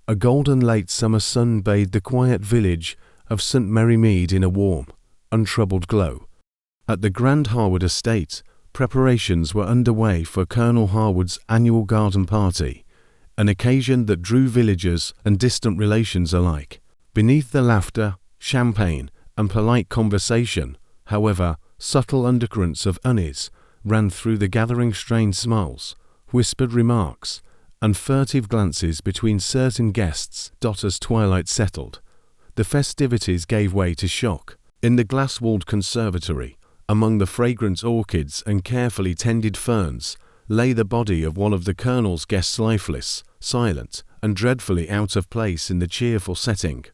A golden late summer sun bathed the quiet village of St. Mary Mead in a warm, untroubled glow. At the Grand Harwood estate, preparations were underway for Colonel Harwood's annual garden party, an occasion that drew villagers and distant relations alike. Beneath the laughter, champagne, and polite conversation, however, subtle undercurrents of unease ran through the gathering, strained smiles, whispered remarks, and furtive glances between certain guests. As twilight settled, the festivities gave way to shock. In the glass-walled conservatory, among the fragrant orchids and carefully tended ferns, lay the body of one of the Colonel's guests, lifeless, silent, and dreadfully out of place in the cheerful setting.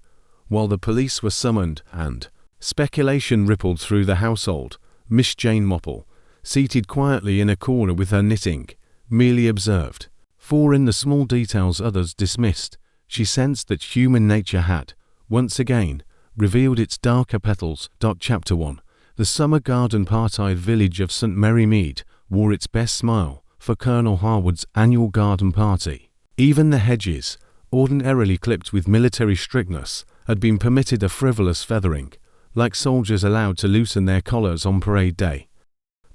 While the police were summoned and speculation rippled through the household, Miss Jane Marple, seated quietly in a corner with her knitting, merely observed. For in the small details others dismissed, she sensed that human nature had, once again, revealed its darker petals. Chapter 1. The summer garden party village of St. Mary Mead wore its best smile for Colonel Harwood's annual garden party. Even the hedges, ordinarily clipped with military strictness, had been permitted a frivolous feathering, like soldiers allowed to loosen their collars on parade day.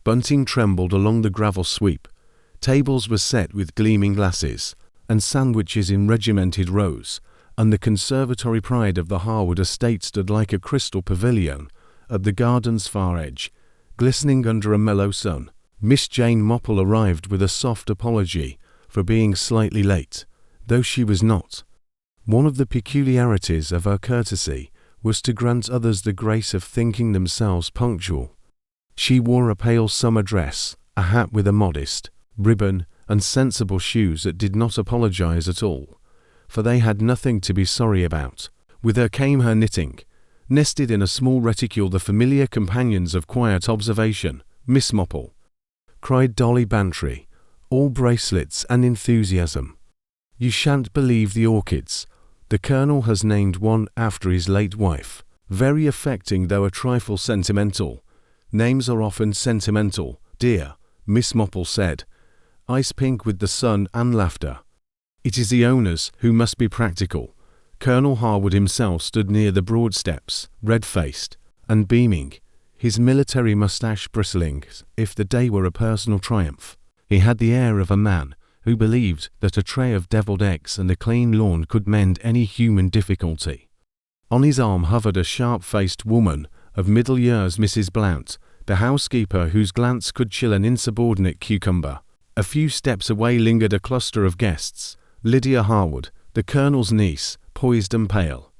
Bunting trembled along the gravel sweep. Tables were set with gleaming glasses, and sandwiches in regimented rows, and the conservatory pride of the Harwood estate stood like a crystal pavilion at the garden's far edge, glistening under a mellow sun. Miss Jane Marple arrived with a soft apology for being slightly late, though she was not. One of the peculiarities of her courtesy was to grant others the grace of thinking themselves punctual. She wore a pale summer dress, a hat with a modest ribbon, and sensible shoes that did not apologize at all, for they had nothing to be sorry about. With her came her knitting, nested in a small reticule, the familiar companions of quiet observation. Miss Marple, cried Dolly Bantry, all bracelets and enthusiasm. You shan't believe the orchids. The Colonel has named one after his late wife. Very affecting, though a trifle sentimental. Names are often sentimental, dear, Miss Marple said, ice pink with the sun and laughter. It is the owners who must be practical. Colonel Harwood himself stood near the broad steps, red-faced and beaming, his military moustache bristling, if the day were a personal triumph. He had the air of a man who believed that a tray of deviled eggs and a clean lawn could mend any human difficulty. On his arm hovered a sharp-faced woman of middle years, Mrs. Blount, the housekeeper whose glance could chill an insubordinate cucumber. A few steps away lingered a cluster of guests. Lydia Harwood, the Colonel's niece, poised and pale.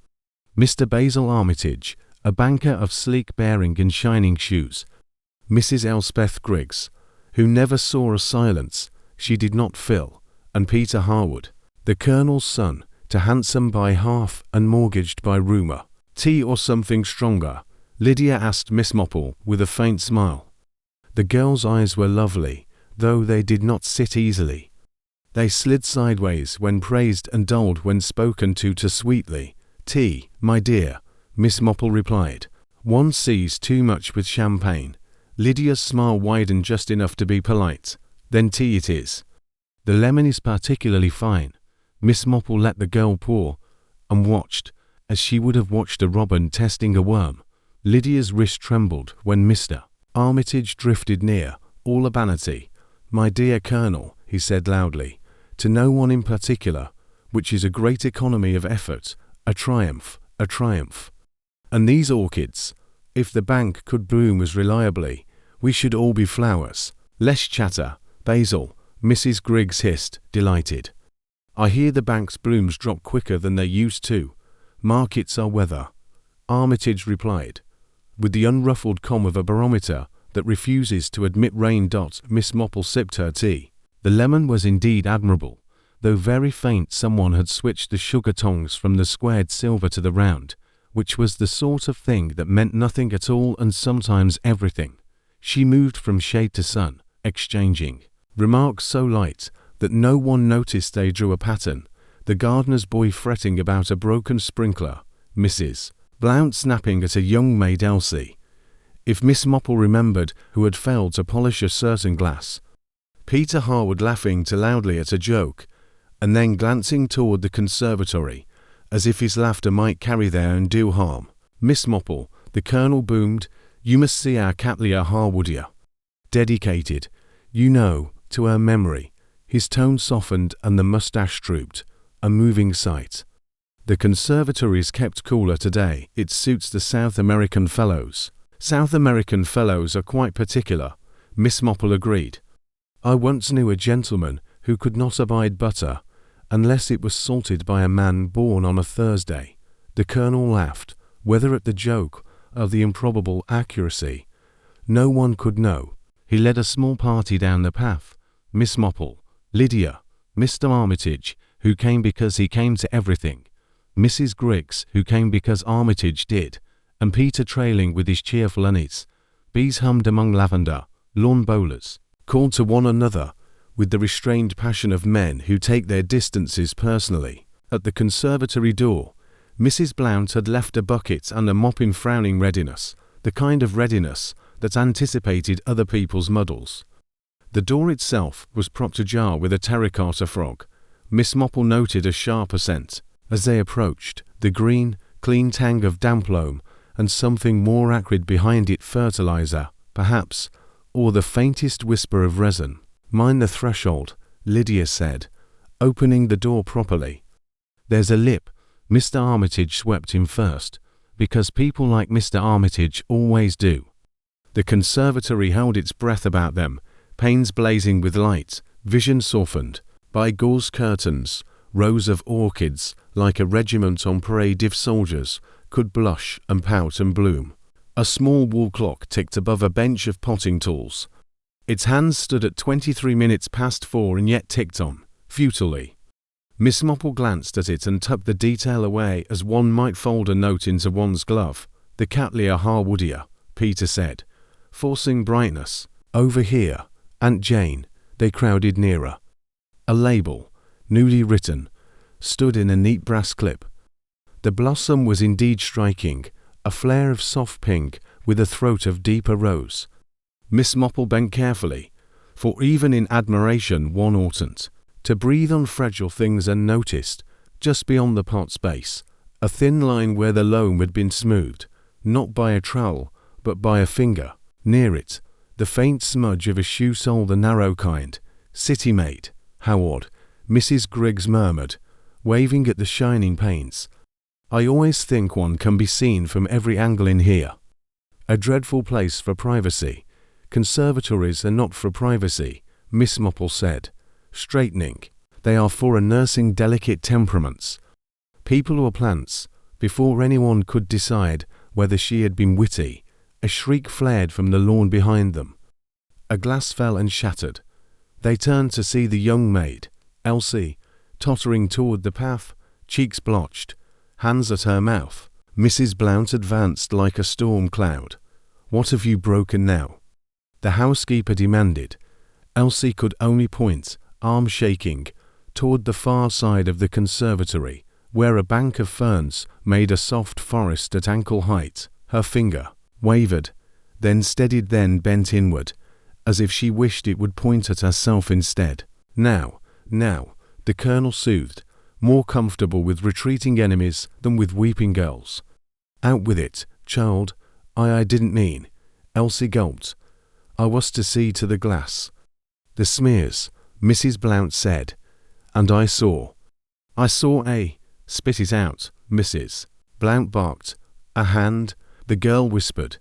Mr. Basil Armitage, a banker of sleek bearing and shining shoes. Mrs. Elspeth Griggs, who never saw a silence she did not fill, and Peter Harwood, the Colonel's son, to handsome by half and mortgaged by rumour. Tea or something stronger? Lydia asked Miss Marple with a faint smile. The girl's eyes were lovely, though they did not sit easily. They slid sideways when praised and dulled when spoken to too sweetly. Tea, my dear, Miss Marple replied. One sees too much with champagne. Lydia's smile widened just enough to be polite. Then tea it is. The lemon is particularly fine. Miss Marple let the girl pour, and watched, as she would have watched a robin testing a worm. Lydia's wrist trembled when Mr. Armitage drifted near, all urbanity. My dear Colonel, he said loudly, to no one in particular, which is a great economy of effort, a triumph, a triumph. And these orchids, if the bank could bloom as reliably, we should all be flowers. Less chatter, Basil, Mrs. Griggs hissed, delighted. I hear the bank's blooms drop quicker than they used to. Markets are weather, Armitage replied, with the unruffled calm of a barometer that refuses to admit rain. Miss Marple sipped her tea. The lemon was indeed admirable, though very faint. Someone had switched the sugar tongs from the squared silver to the round, which was the sort of thing that meant nothing at all and sometimes everything. She moved from shade to sun, exchanging remarks so light that no one noticed they drew a pattern. The gardener's boy fretting about a broken sprinkler, Mrs. Blount snapping at a young maid Elsie. If Miss Marple remembered who had failed to polish a certain glass. Peter Harwood laughing too loudly at a joke, and then glancing toward the conservatory, as if his laughter might carry there and do harm. "Miss Marple," the Colonel boomed, "you must see our Cattleya Harwoodia. Dedicated, you know, to her memory." His tone softened and the mustache drooped. "A moving sight. The conservatory's kept cooler today. It suits the South American fellows." "South American fellows are quite particular," Miss Marple agreed. "I once knew a gentleman who could not abide butter unless it was salted by a man born on a Thursday." The Colonel laughed, whether at the joke or the improbable accuracy, no one could know. He led a small party down the path. Miss Marple, Lydia, Mr. Armitage, who came because he came to everything, Mrs. Griggs, who came because Armitage did, and Peter trailing with his cheerful unease. Bees hummed among lavender, lawn bowlers called to one another with the restrained passion of men who take their distances personally. At the conservatory door, Mrs. Blount had left a bucket and a mop in frowning readiness, the kind of readiness that anticipated other people's muddles. The door itself was propped ajar with a terracotta frog. Miss Marple noted a sharp assent. As they approached, the green, clean tang of damp loam, and something more acrid behind it, fertilizer, perhaps, or the faintest whisper of resin. "Mind the threshold," Lydia said, opening the door properly. "There's a lip." Mr. Armitage swept him first, because people like Mr. Armitage always do. The conservatory held its breath about them, panes blazing with light, vision softened by gauze curtains. Rows of orchids, like a regiment on parade if soldiers, could blush and pout and bloom. A small wall clock ticked above a bench of potting tools. Its hands stood at 23 minutes past 4 and yet ticked on, futilely. Miss Marple glanced at it and tucked the detail away as one might fold a note into one's glove. "The Cattleya Harwoodia," Peter said, forcing brightness. "Over here, Aunt Jane." They crowded nearer. A label, newly written, stood in a neat brass clip. The blossom was indeed striking, a flare of soft pink with a throat of deeper rose. Miss Marple bent carefully, for even in admiration one oughtn't to breathe on fragile things unnoticed. Just beyond the pot's base, a thin line where the loam had been smoothed, not by a trowel, but by a finger. Near it, the faint smudge of a shoe sole, the narrow kind. "City-made. How odd," Mrs. Griggs murmured, waving at the shining panes. "I always think one can be seen from every angle in here. A dreadful place for privacy." "Conservatories are not for privacy," Miss Marple said, straightening. "They are for nursing delicate temperaments. People or plants." Before anyone could decide whether she had been witty, a shriek flared from the lawn behind them. A glass fell and shattered. They turned to see the young maid, Elsie, tottering toward the path, cheeks blotched, hands at her mouth. Mrs. Blount advanced like a storm cloud. "What have you broken now?" the housekeeper demanded. Elsie could only point, arm shaking, toward the far side of the conservatory, where a bank of ferns made a soft forest at ankle height. Her finger wavered, then steadied, then bent inward, as if she wished it would point at herself instead. Now, the Colonel soothed, more comfortable with retreating enemies than with weeping girls. "Out with it, child. I didn't mean." Elsie gulped. "I was to see to the glass." "The smears," Mrs. Blount said. "And I saw a—" "Spit it out, Mrs." Blount barked. "A hand," the girl whispered.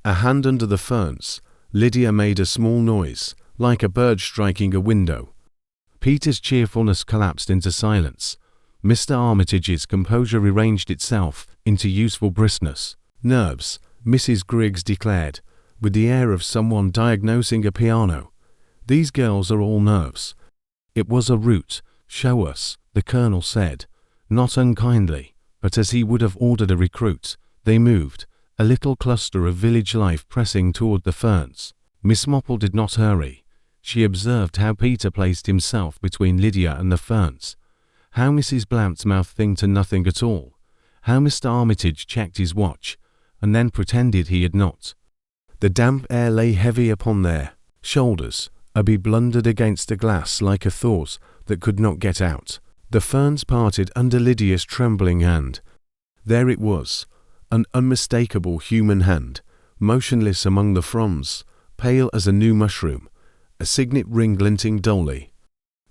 "A hand under the ferns." Lydia made a small noise, like a bird striking a window. Peter's cheerfulness collapsed into silence. Mr. Armitage's composure rearranged itself into useful briskness. "Nerves," Mrs. Griggs declared, with the air of someone diagnosing a piano. "These girls are all nerves." "It was a route. Show us," the Colonel said, not unkindly, but as he would have ordered a recruit. They moved, a little cluster of village life pressing toward the ferns. Miss Marple did not hurry. She observed how Peter placed himself between Lydia and the ferns, how Mrs. Blount's mouth thinged to nothing at all, how Mr. Armitage checked his watch, and then pretended he had not. The damp air lay heavy upon their shoulders. Abby blundered against the glass like a thought that could not get out. The ferns parted under Lydia's trembling hand. There it was, an unmistakable human hand, motionless among the fronds, pale as a new mushroom, a signet ring glinting dully.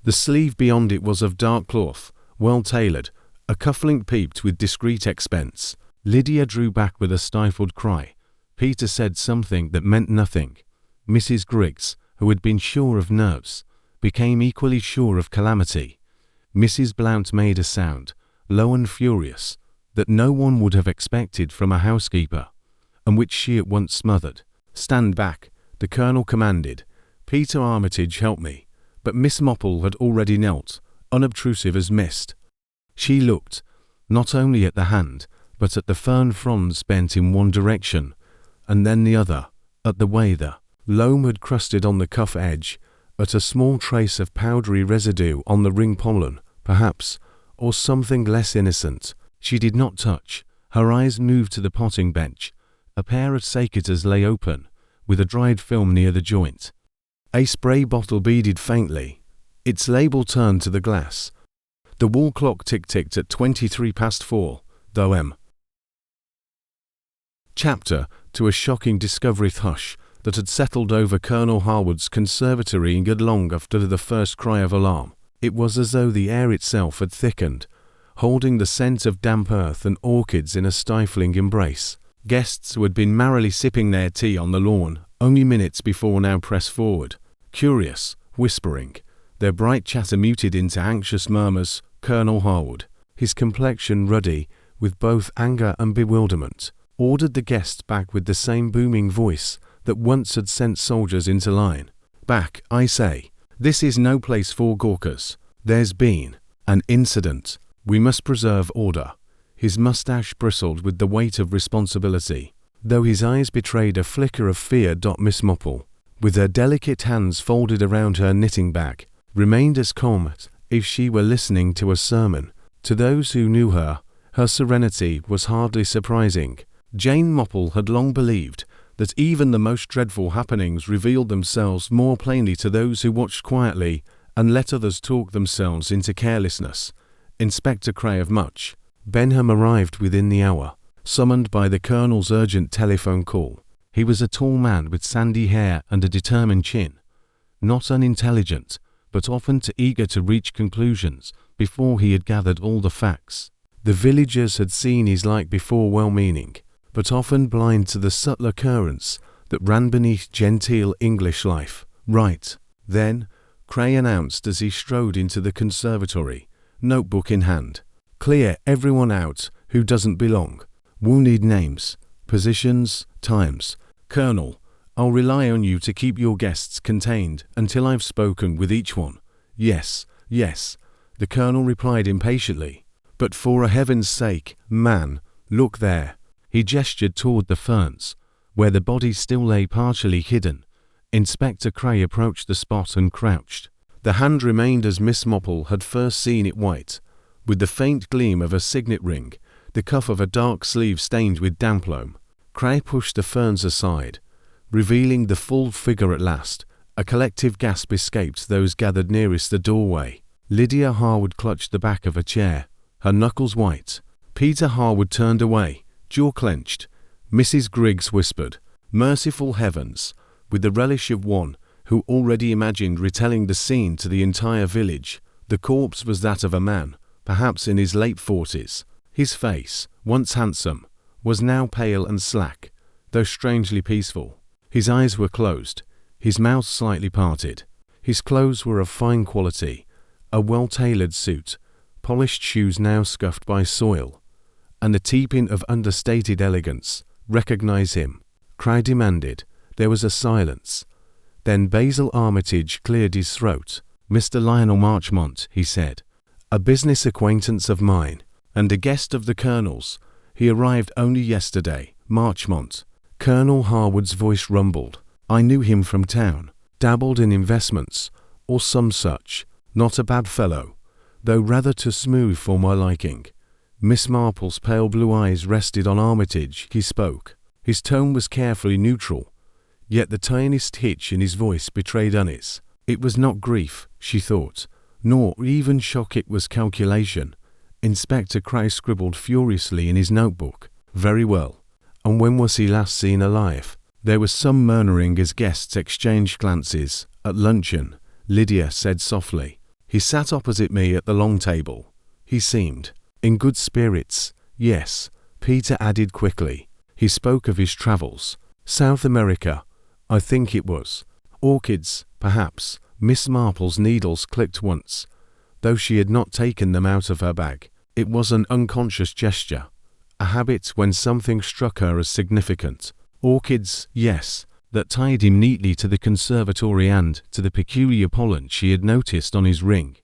The sleeve beyond it was of dark cloth, well tailored, a cufflink peeped with discreet expense. Lydia drew back with a stifled cry. Peter said something that meant nothing. Mrs. Griggs, who had been sure of nerves, became equally sure of calamity. Mrs. Blount made a sound, low and furious, that no one would have expected from a housekeeper, and which she at once smothered. "Stand back," the Colonel commanded. "Peter Armitage, help me." But Miss Marple had already knelt, unobtrusive as mist. She looked, not only at the hand, but at the fern fronds bent in one direction, and then the other, at the way the loam had crusted on the cuff edge, at a small trace of powdery residue on the ring pollen, perhaps, or something less innocent. She did not touch. Her eyes moved to the potting bench. A pair of secateurs lay open, with a dried film near the joint. A spray bottle beaded faintly. Its label turned to the glass. The wall clock ticked at 4:23, though M. Chapter to a shocking discovery hush that had settled over Colonel Harwood's conservatory long after the first cry of alarm. It was as though the air itself had thickened, holding the scent of damp earth and orchids in a stifling embrace. Guests who had been merrily sipping their tea on the lawn only minutes before now pressed forward, curious, whispering, their bright chatter muted into anxious murmurs. Colonel Harwood, his complexion ruddy with both anger and bewilderment, ordered the guests back with the same booming voice that once had sent soldiers into line. "Back, I say. This is no place for gawkers. There's been an incident. We must preserve order." His mustache bristled with the weight of responsibility, though his eyes betrayed a flicker of fear. Miss Marple, with her delicate hands folded around her knitting bag, remained as calm as if she were listening to a sermon. To those who knew her, her serenity was hardly surprising. Jane Marple had long believed that even the most dreadful happenings revealed themselves more plainly to those who watched quietly and let others talk themselves into carelessness. Inspector Cray of Much Benham arrived within the hour, summoned by the Colonel's urgent telephone call. He was a tall man with sandy hair and a determined chin, not unintelligent, but often too eager to reach conclusions before he had gathered all the facts. The villagers had seen his like before, well-meaning, but often blind to the subtle currents that ran beneath genteel English life. "Right, then," Cray announced as he strode into the conservatory, notebook in hand. "Clear everyone out who doesn't belong. We'll need names, positions, times. Colonel, I'll rely on you to keep your guests contained until I've spoken with each one." "Yes, yes," the Colonel replied impatiently. "But for a heaven's sake, man, look there." He gestured toward the ferns, where the body still lay partially hidden. Inspector Cray approached the spot and crouched. The hand remained as Miss Marple had first seen it, white, with the faint gleam of a signet ring, the cuff of a dark sleeve stained with damp loam. Cray pushed the ferns aside, revealing the full figure at last. A collective gasp escaped those gathered nearest the doorway. Lydia Harwood clutched the back of a chair, her knuckles white. Peter Harwood turned away, jaw clenched. Mrs. Griggs whispered, "Merciful heavens," with the relish of one who already imagined retelling the scene to the entire village. The corpse was that of a man, perhaps in his late 40s. His face, once handsome, was now pale and slack, though strangely peaceful. His eyes were closed, his mouth slightly parted. His clothes were of fine quality, a well-tailored suit, polished shoes now scuffed by soil, and a teeping of understated elegance. "Recognize him?" Cray demanded. There was a silence. Then Basil Armitage cleared his throat. "Mr. Lionel Marchmont," he said, "a business acquaintance of mine, and a guest of the Colonel's. He arrived only yesterday." "Marchmont?" Colonel Harwood's voice rumbled. "I knew him from town. Dabbled in investments, or some such. Not a bad fellow, though rather too smooth for my liking." Miss Marple's pale blue eyes rested on Armitage. He spoke. His tone was carefully neutral, yet the tiniest hitch in his voice betrayed unease. It was not grief, she thought, nor even shock. It was calculation. Inspector Cray scribbled furiously in his notebook. Very well. And when was he last seen alive? There was some murmuring as guests exchanged glances. At luncheon, Lydia said softly. He sat opposite me at the long table. He seemed in good spirits. Yes, Peter added quickly. He spoke of his travels. South America, I think it was. Orchids, perhaps. Miss Marple's needles clicked once, though she had not taken them out of her bag. It was an unconscious gesture, a habit when something struck her as significant. Orchids, yes, that tied him neatly to the conservatory and to the peculiar pollen she had noticed on his ring.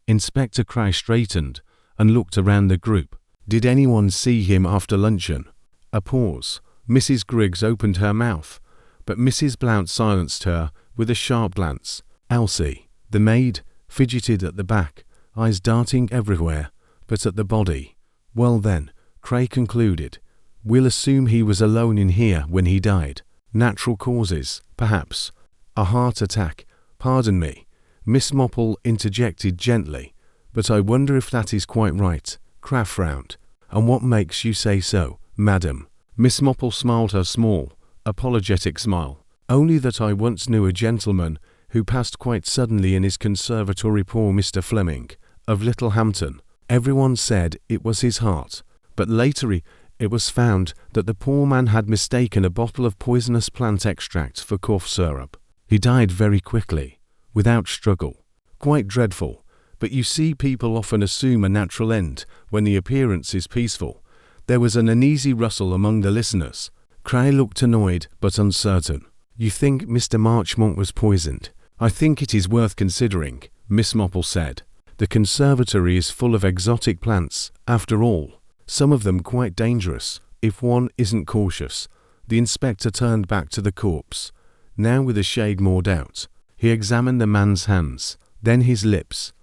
Inspector Cray straightened and looked around the group. Did anyone see him after luncheon? A pause. Mrs. Griggs opened her mouth, but Mrs. Blount silenced her with a sharp glance. Elsie, the maid, fidgeted at the back, eyes darting everywhere, but at the body. Well then, Cray concluded, we'll assume he was alone in here when he died. Natural causes, perhaps. A heart attack. Pardon me, Miss Marple interjected gently, but I wonder if that is quite right. Cray frowned. And what makes you say so, madam? Miss Marple smiled her small, apologetic smile. Only that I once knew a gentleman who passed quite suddenly in his conservatory, poor Mr. Fleming, of Littlehampton. Everyone said it was his heart, but later it was found that the poor man had mistaken a bottle of poisonous plant extract for cough syrup. He died very quickly, without struggle. Quite dreadful, but you see, people often assume a natural end when the appearance is peaceful. There was an uneasy rustle among the listeners. Cray looked annoyed but uncertain. You think Mr. Marchmont was poisoned? I think it is worth considering, Miss Marple said. The conservatory is full of exotic plants, after all, some of them quite dangerous, if one isn't cautious. The inspector turned back to the corpse, now with a shade more doubt. He examined the man's hands, then his lips.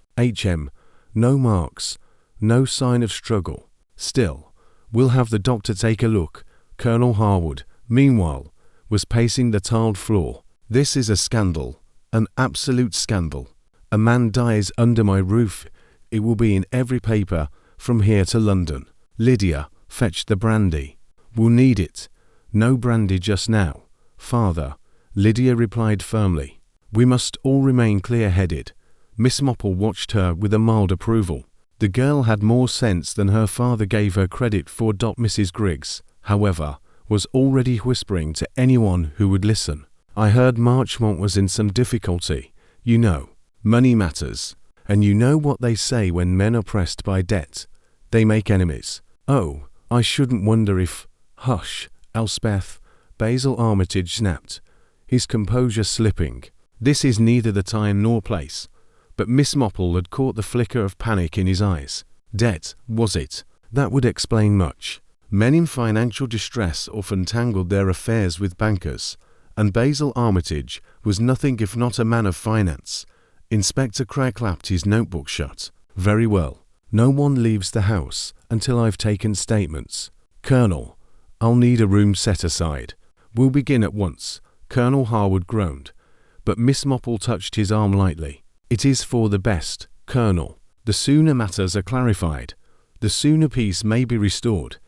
No marks, no sign of struggle. Still, we'll have the doctor take a look. Colonel Harwood, meanwhile, was pacing the tiled floor. This is a scandal, an absolute scandal. A man dies under my roof. It will be in every paper from here to London. Lydia, fetch the brandy. We'll need it. No brandy just now, father, Lydia replied firmly. We must all remain clear-headed. Miss Marple watched her with a mild approval. The girl had more sense than her father gave her credit for. Mrs. Griggs, however, was already whispering to anyone who would listen. I heard Marchmont was in some difficulty. You know, money matters. And you know what they say when men are pressed by debt. They make enemies. Oh, I shouldn't wonder if... Hush, Elspeth, Basil Armitage snapped, his composure slipping. This is neither the time nor place. But Miss Marple had caught the flicker of panic in his eyes. Debt, was it? That would explain much. Men in financial distress often tangled their affairs with bankers, and Basil Armitage was nothing if not a man of finance. Inspector Cray clapped his notebook shut. Very well. No one leaves the house until I've taken statements. Colonel, I'll need a room set aside. We'll begin at once. Colonel Harwood groaned, but Miss Marple touched his arm lightly. It is for the best, Colonel. The sooner matters are clarified, the sooner peace may be restored.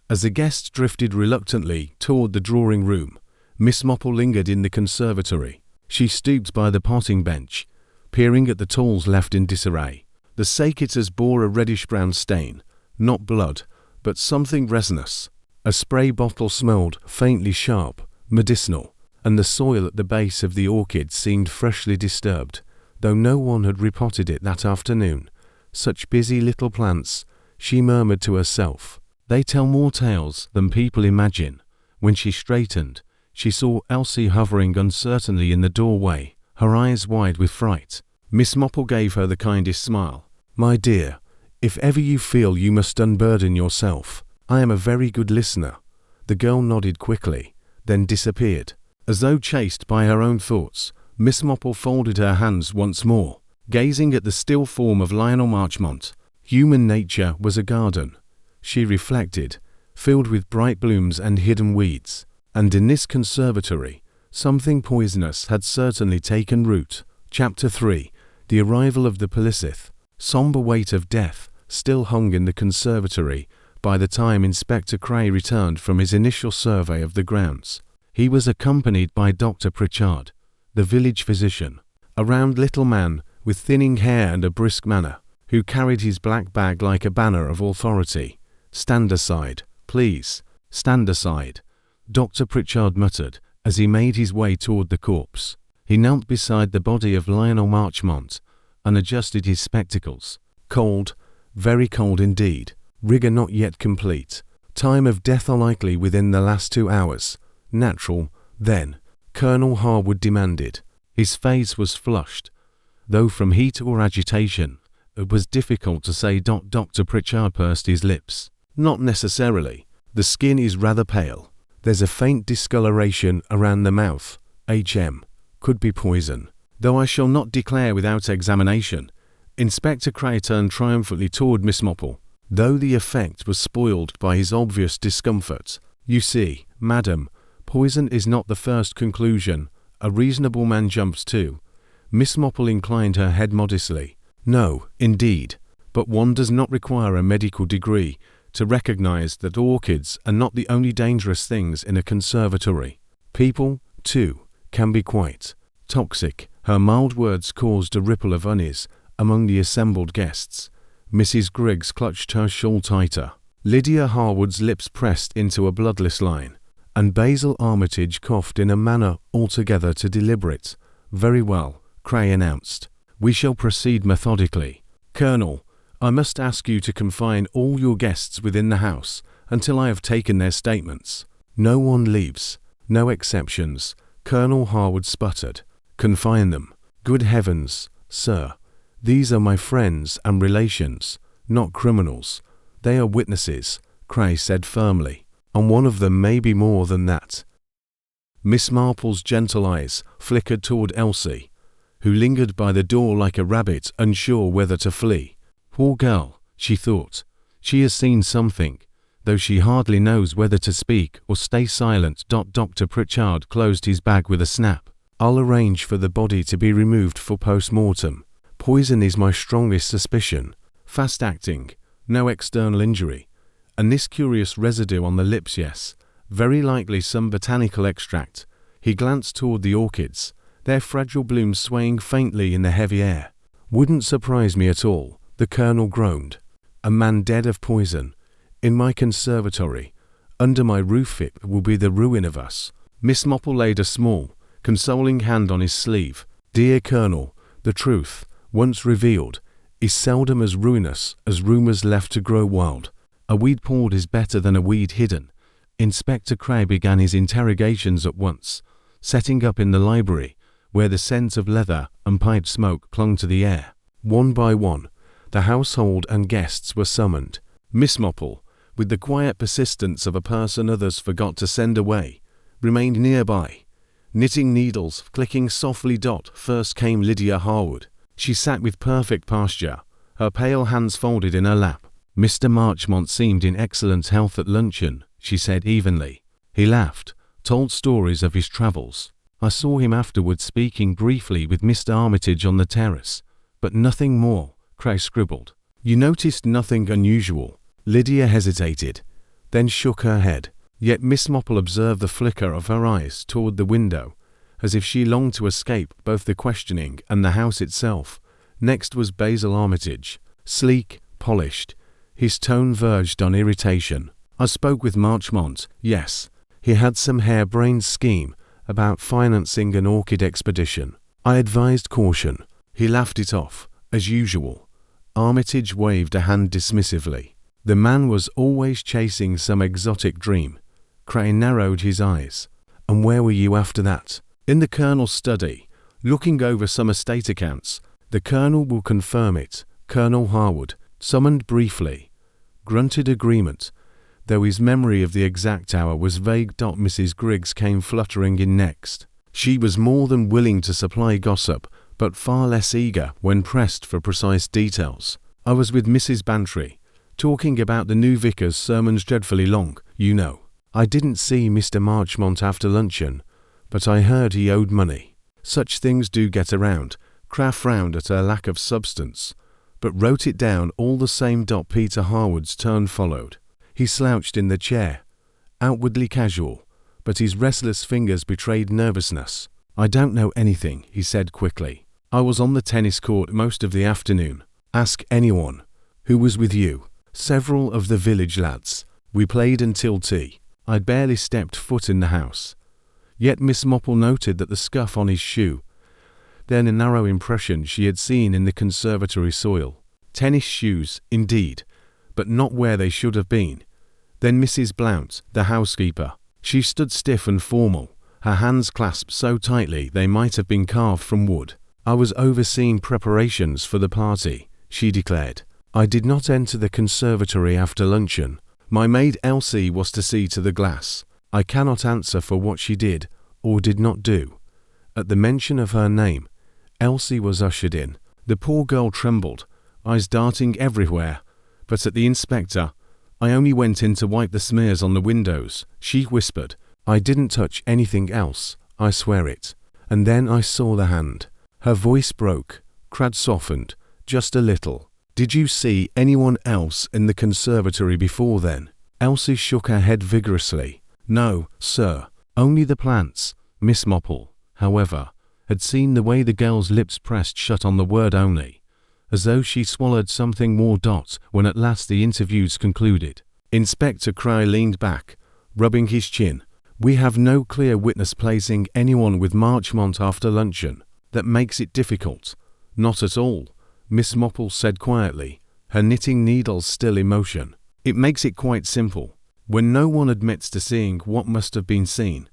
As the guests drifted reluctantly toward the drawing room, Miss Marple lingered in the conservatory. She stooped by the potting bench, peering at the tools left in disarray. The cicadas bore a reddish-brown stain, not blood, but something resinous. A spray bottle smelled faintly sharp, medicinal, and the soil at the base of the orchid seemed freshly disturbed, though no one had repotted it that afternoon. Such busy little plants, she murmured to herself. They tell more tales than people imagine. When she straightened, she saw Elsie hovering uncertainly in the doorway, her eyes wide with fright. Miss Marple gave her the kindest smile. My dear, if ever you feel you must unburden yourself, I am a very good listener. The girl nodded quickly, then disappeared. As though chased by her own thoughts, Miss Marple folded her hands once more, gazing at the still form of Lionel Marchmont. Human nature was a garden, she reflected, filled with bright blooms and hidden weeds, and in this conservatory, something poisonous had certainly taken root. Chapter 3. The arrival of the Policeth, sombre weight of death, still hung in the conservatory by the time Inspector Cray returned from his initial survey of the grounds. He was accompanied by Dr. Pritchard, the village physician, a round little man with thinning hair and a brisk manner, who carried his black bag like a banner of authority. "Stand aside, please, stand aside," Dr. Pritchard muttered as he made his way toward the corpse. He knelt beside the body of Lionel Marchmont and adjusted his spectacles. Cold, very cold indeed, rigour not yet complete, time of death likely within the last 2 hours. Natural, then, Colonel Harwood demanded. His face was flushed, though from heat or agitation. It was difficult to say. Dr. Pritchard pursed his lips. "Not necessarily. The skin is rather pale. There's a faint discoloration around the mouth. Could be poison, though I shall not declare without examination." Inspector Cray turned triumphantly toward Miss Marple, though the effect was spoiled by his obvious discomfort. "You see, madam, poison is not the first conclusion a reasonable man jumps to." Miss Marple inclined her head modestly. "No, indeed, but one does not require a medical degree to recognize that orchids are not the only dangerous things in a conservatory. People, too, can be quite toxic." Her mild words caused a ripple of unease among the assembled guests. Mrs. Griggs clutched her shawl tighter. Lydia Harwood's lips pressed into a bloodless line, and Basil Armitage coughed in a manner altogether too deliberate. "Very well," Cray announced. "We shall proceed methodically. Colonel, I must ask you to confine all your guests within the house until I have taken their statements. No one leaves, no exceptions." Colonel Harwood sputtered. "Confine them? Good heavens, sir. These are my friends and relations, not criminals. They are witnesses," Cray said firmly, "and one of them may be more than that." Miss Marple's gentle eyes flickered toward Elsie, who lingered by the door like a rabbit unsure whether to flee. "Poor girl," she thought. "She has seen something, though she hardly knows whether to speak or stay silent." Dr. Pritchard closed his bag with a snap. "I'll arrange for the body to be removed for post-mortem. Poison is my strongest suspicion. Fast-acting, no external injury. And this curious residue on the lips, yes, very likely some botanical extract." He glanced toward the orchids, their fragile blooms swaying faintly in the heavy air. "Wouldn't surprise me at all," the Colonel groaned. "A man dead of poison. In my conservatory, under my roof, it will be the ruin of us." Miss Marple laid a small, consoling hand on his sleeve. "Dear Colonel, the truth, once revealed, is seldom as ruinous as rumours left to grow wild. A weed poured is better than a weed hidden." Inspector Cray began his interrogations at once, setting up in the library, where the scent of leather and pipe smoke clung to the air. One by one, the household and guests were summoned. Miss Marple, with the quiet persistence of a person others forgot to send away, remained nearby, knitting needles clicking softly. First came Lydia Harwood. She sat with perfect posture, her pale hands folded in her lap. "Mr. Marchmont seemed in excellent health at luncheon," she said evenly. "He laughed, told stories of his travels. I saw him afterwards speaking briefly with Mr. Armitage on the terrace, but nothing more," Cray scribbled. "You noticed nothing unusual?" Lydia hesitated, then shook her head. Yet Miss Marple observed the flicker of her eyes toward the window, as if she longed to escape both the questioning and the house itself. Next was Basil Armitage, sleek, polished. His tone verged on irritation. "I spoke with Marchmont, yes. He had some harebrained scheme about financing an orchid expedition. I advised caution. He laughed it off, as usual." Armitage waved a hand dismissively. "The man was always chasing some exotic dream." Cray narrowed his eyes. "And where were you after that?" "In the Colonel's study, looking over some estate accounts. The Colonel will confirm it." Colonel Harwood, summoned briefly, grunted agreement, though his memory of the exact hour was vague. Mrs. Griggs came fluttering in next. She was more than willing to supply gossip, but far less eager when pressed for precise details. "I was with Mrs. Bantry, talking about the new vicar's sermons, dreadfully long, you know. I didn't see Mr. Marchmont after luncheon, but I heard he owed money. Such things do get around." Crabbe frowned at her lack of substance, but wrote it down all the same. Peter Harwood's turn followed. He slouched in the chair, outwardly casual, but his restless fingers betrayed nervousness. "I don't know anything," he said quickly. "I was on the tennis court most of the afternoon. Ask anyone. Who was with you?" "Several of the village lads. We played until tea. I'd barely stepped foot in the house." Yet Miss Marple noted that the scuff on his shoe, then a narrow impression she had seen in the conservatory soil. Tennis shoes, indeed, but not where they should have been. Then Mrs. Blount, the housekeeper. She stood stiff and formal, her hands clasped so tightly they might have been carved from wood. "I was overseeing preparations for the party," she declared. "I did not enter the conservatory after luncheon. My maid Elsie was to see to the glass. I cannot answer for what she did or did not do." At the mention of her name, Elsie was ushered in. The poor girl trembled, eyes darting everywhere, but at the inspector, "I only went in to wipe the smears on the windows," she whispered. "I didn't touch anything else, I swear it. And then I saw the hand." Her voice broke. Crabbe softened, just a little. "Did you see anyone else in the conservatory before then?" Elsie shook her head vigorously. "No, sir, only the plants." Miss Marple, however, had seen the way the girl's lips pressed shut on the word "only," as though she swallowed something more. When at last the interviews concluded, Inspector Cry leaned back, rubbing his chin. "We have no clear witness placing anyone with Marchmont after luncheon. That makes it difficult." "Not at all," Miss Marple said quietly, her knitting needles still in motion. "It makes it quite simple. When no one admits to seeing what must have been seen,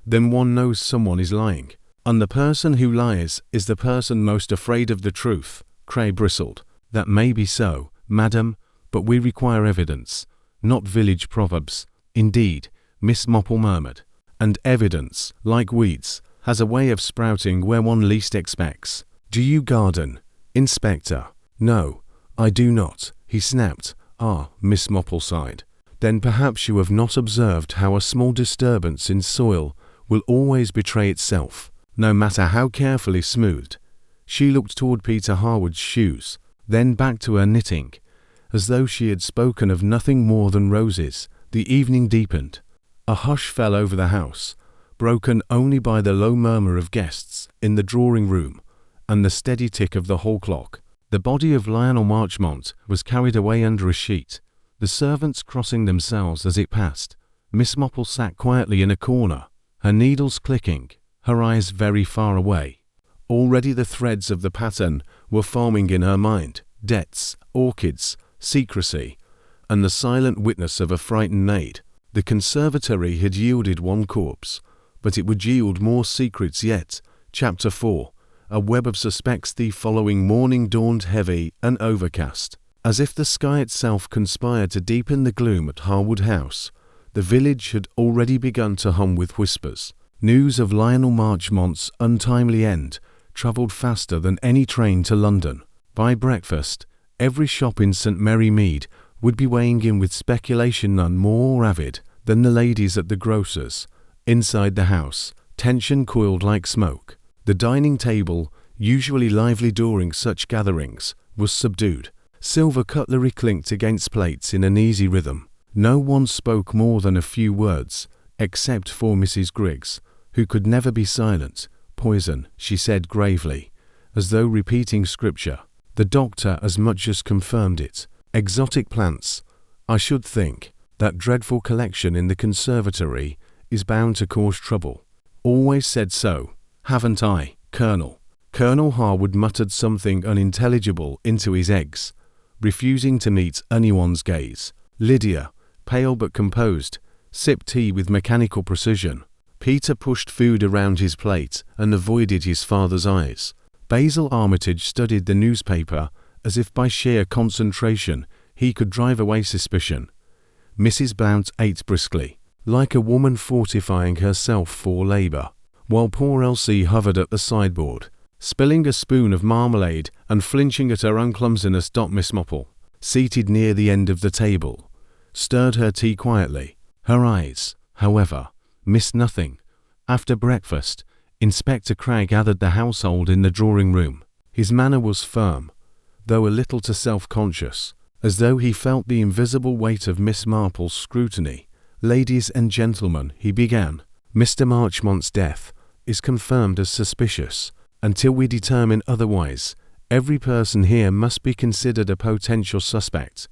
then one knows someone is lying. And the person who lies is the person most afraid of the truth." Cray bristled. "That may be so, madam, but we require evidence, not village proverbs." "Indeed," Miss Marple murmured. "And evidence, like weeds, has a way of sprouting where one least expects. Do you garden, Inspector?" "No, I do not," he snapped. "Ah," Miss Marple sighed. "Then perhaps you have not observed how a small disturbance in soil will always betray itself, no matter how carefully smoothed." She looked toward Peter Harwood's shoes, then back to her knitting, as though she had spoken of nothing more than roses. The evening deepened. A hush fell over the house, broken only by the low murmur of guests in the drawing-room and the steady tick of the hall clock. The body of Lionel Marchmont was carried away under a sheet, the servants crossing themselves as it passed. Miss Marple sat quietly in a corner, her needles clicking, her eyes very far away. Already the threads of the pattern were forming in her mind: debts, orchids, secrecy, and the silent witness of a frightened maid. The conservatory had yielded one corpse, but it would yield more secrets yet. Chapter 4. A web of suspects. The following morning dawned heavy and overcast, as if the sky itself conspired to deepen the gloom at Harwood House. The village had already begun to hum with whispers. News of Lionel Marchmont's untimely end travelled faster than any train to London. By breakfast, every shop in St. Mary Mead would be weighing in with speculation, none more avid than the ladies at the grocer's. Inside the house, tension coiled like smoke. The dining table, usually lively during such gatherings, was subdued. Silver cutlery clinked against plates in an easy rhythm. No one spoke more than a few words, except for Mrs. Griggs, who could never be silent. "Poison," she said gravely, as though repeating scripture. The doctor as much as confirmed it. "Exotic plants, I should think. That dreadful collection in the conservatory is bound to cause trouble. Always said so, haven't I, Colonel?" Colonel Harwood muttered something unintelligible into his eggs, refusing to meet anyone's gaze. Lydia, pale but composed, sipped tea with mechanical precision. Peter pushed food around his plate and avoided his father's eyes. Basil Armitage studied the newspaper as if by sheer concentration he could drive away suspicion. Mrs. Blount ate briskly, like a woman fortifying herself for labour, while poor Elsie hovered at the sideboard, spilling a spoon of marmalade and flinching at her own clumsiness. Miss Marple, seated near the end of the table, stirred her tea quietly. Her eyes, however, missed nothing. After breakfast, Inspector Cray gathered the household in the drawing-room. His manner was firm, though a little too self-conscious, as though he felt the invisible weight of Miss Marple's scrutiny. "Ladies and gentlemen," he began, "Mr. Marchmont's death is confirmed as suspicious. Until we determine otherwise, every person here must be considered a potential suspect."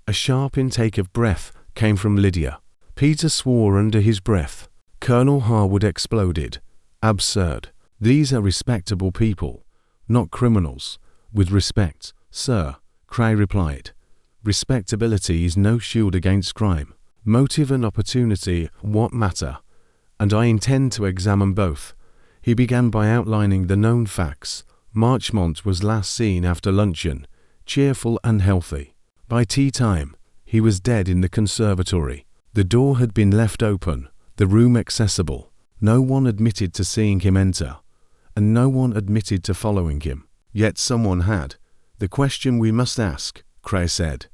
A sharp intake of breath came from Lydia. Peter swore under his breath. Colonel Harwood exploded. "Absurd. These are respectable people, not criminals." "With respect, sir," Cray replied, "respectability is no shield against crime. Motive and opportunity, what matter? And I intend to examine both." He began by outlining the known facts. Marchmont was last seen after luncheon, cheerful and healthy. By tea time, he was dead in the conservatory. The door had been left open, the room accessible. No one admitted to seeing him enter, and no one admitted to following him. Yet someone had. "The question we must ask," Cray said,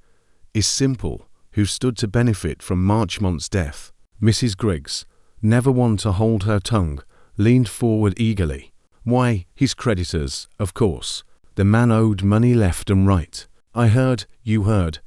"is simple. Who stood to benefit from Marchmont's death?" Mrs. Griggs, never one to hold her tongue, leaned forward eagerly. "Why, his creditors, of course. The man owed money left and right." You heard,"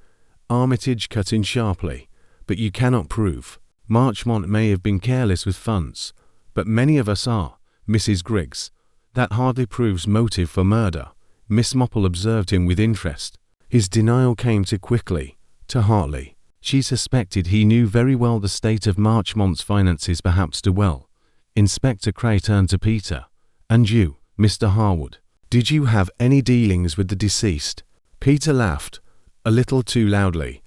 Armitage cut in sharply, "but you cannot prove. Marchmont may have been careless with funds, but many of us are, Mrs. Griggs. That hardly proves motive for murder." Miss Marple observed him with interest. His denial came too quickly, too heartily. She suspected he knew very well the state of Marchmont's finances, perhaps too well. Inspector Cray turned to Peter. "And you, Mr. Harwood, did you have any dealings with the deceased?" Peter laughed, a little too loudly.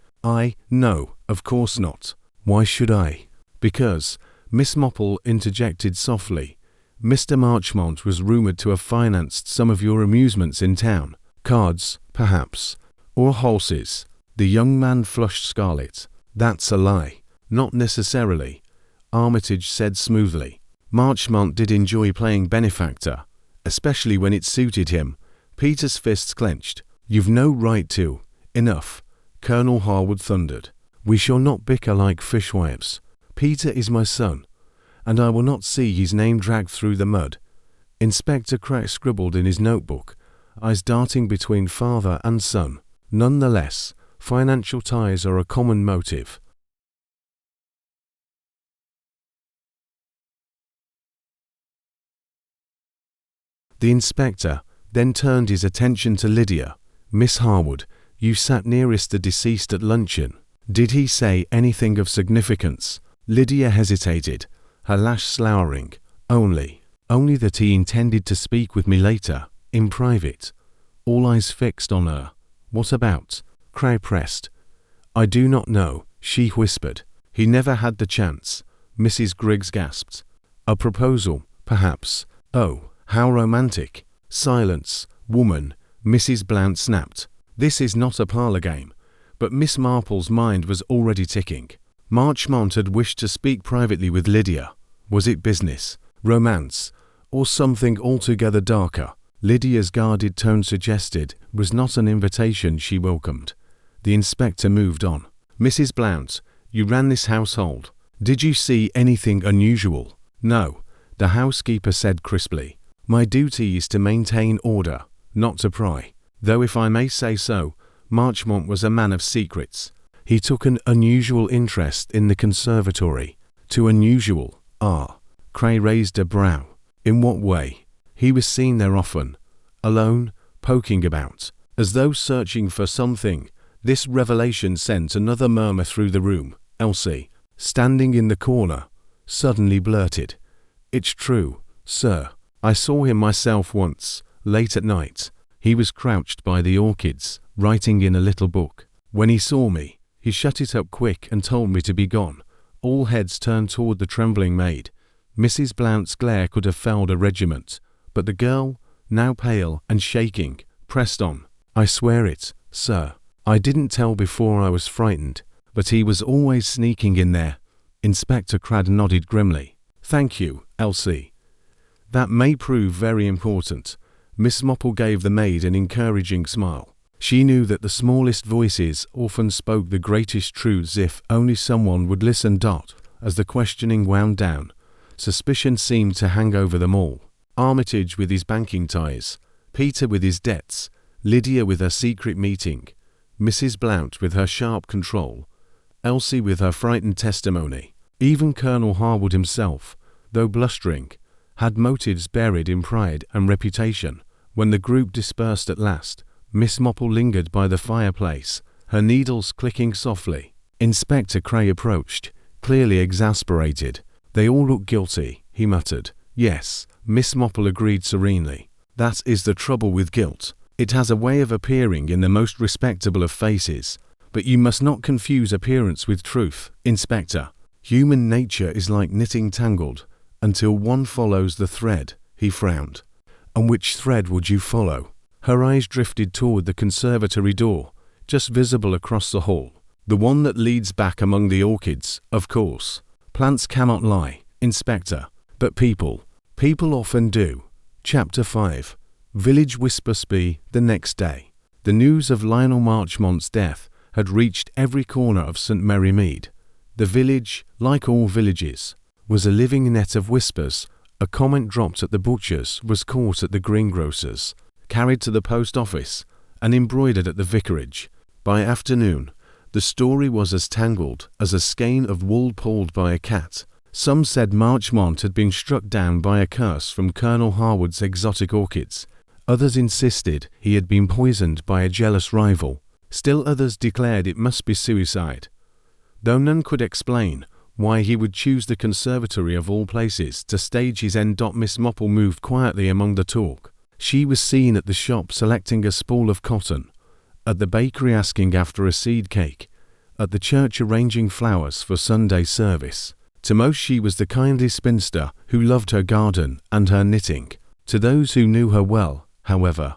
"No, of course not. Why should I?" "Because," Miss Marple interjected softly, "Mr. Marchmont was rumoured to have financed some of your amusements in town. Cards, perhaps, or horses." The young man flushed scarlet. "That's a lie." "Not necessarily," Armitage said smoothly. "Marchmont did enjoy playing benefactor, especially when it suited him." Peter's fists clenched. "You've no right to." "Enough," Colonel Harwood thundered. "We shall not bicker like fishwives. Peter is my son, and I will not see his name dragged through the mud." Inspector Cray scribbled in his notebook, eyes darting between father and son. "Nonetheless, financial ties are a common motive." The inspector then turned his attention to Lydia. "Miss Harwood, you sat nearest the deceased at luncheon. Did he say anything of significance?" Lydia hesitated, her lash lowering. Only that he intended to speak with me later, in private." All eyes fixed on her. "What about?" Cray pressed. "I do not know," she whispered. "He never had the chance," Mrs. Griggs gasped. "A proposal, perhaps." "Oh, how romantic." "Silence, woman," Mrs. Blount snapped. "This is not a parlour game." But Miss Marple's mind was already ticking. Marchmont had wished to speak privately with Lydia. Was it business, romance, or something altogether darker? Lydia's guarded tone suggested was not an invitation she welcomed. The inspector moved on. "Mrs. Blount, you ran this household. Did you see anything unusual?" "No," the housekeeper said crisply. "My duty is to maintain order, not to pry. Though if I may say so, Marchmont was a man of secrets. He took an unusual interest in the conservatory." "Too unusual." Cray raised a brow. "In what way?" "He was seen there often, alone, poking about, as though searching for something." This revelation sent another murmur through the room. Elsie, standing in the corner, suddenly blurted, "It's true, sir. I saw him myself once, late at night. He was crouched by the orchids, writing in a little book. When he saw me, he shut it up quick and told me to be gone." All heads turned toward the trembling maid. Mrs. Blount's glare could have felled a regiment, but the girl, now pale and shaking, pressed on. "I swear it, sir. I didn't tell before I was frightened, but he was always sneaking in there." Inspector Crad nodded grimly. "Thank you, Elsie. That may prove very important." Miss Marple gave the maid an encouraging smile. She knew that the smallest voices often spoke the greatest truths if only someone would listen. As the questioning wound down, suspicion seemed to hang over them all. Armitage with his banking ties, Peter with his debts, Lydia with her secret meeting, Mrs. Blount with her sharp control, Elsie with her frightened testimony. Even Colonel Harwood himself, though blustering, had motives buried in pride and reputation. When the group dispersed at last, Miss Marple lingered by the fireplace, her needles clicking softly. Inspector Cray approached, clearly exasperated. "They all look guilty," he muttered. "Yes," Miss Marple agreed serenely. "That is the trouble with guilt. It has a way of appearing in the most respectable of faces. But you must not confuse appearance with truth, Inspector. Human nature is like knitting tangled, until one follows the thread." He frowned. "And which thread would you follow?" Her eyes drifted toward the conservatory door, just visible across the hall. "The one that leads back among the orchids, of course. Plants cannot lie, Inspector. But people often do." Chapter 5. Village Whispersby the next day. The news of Lionel Marchmont's death had reached every corner of St. Mary Mead. The village, like all villages, was a living net of whispers. A comment dropped at the butcher's was caught at the greengrocer's, carried to the post office, and embroidered at the vicarage. By afternoon, the story was as tangled as a skein of wool pulled by a cat. Some said Marchmont had been struck down by a curse from Colonel Harwood's exotic orchids. Others insisted he had been poisoned by a jealous rival. Still others declared it must be suicide, though none could explain why he would choose the conservatory of all places to stage his end. Miss Marple moved quietly among the talk. She was seen at the shop selecting a spool of cotton, at the bakery asking after a seed cake, at the church arranging flowers for Sunday service. To most she was the kindly spinster who loved her garden and her knitting. To those who knew her well, however,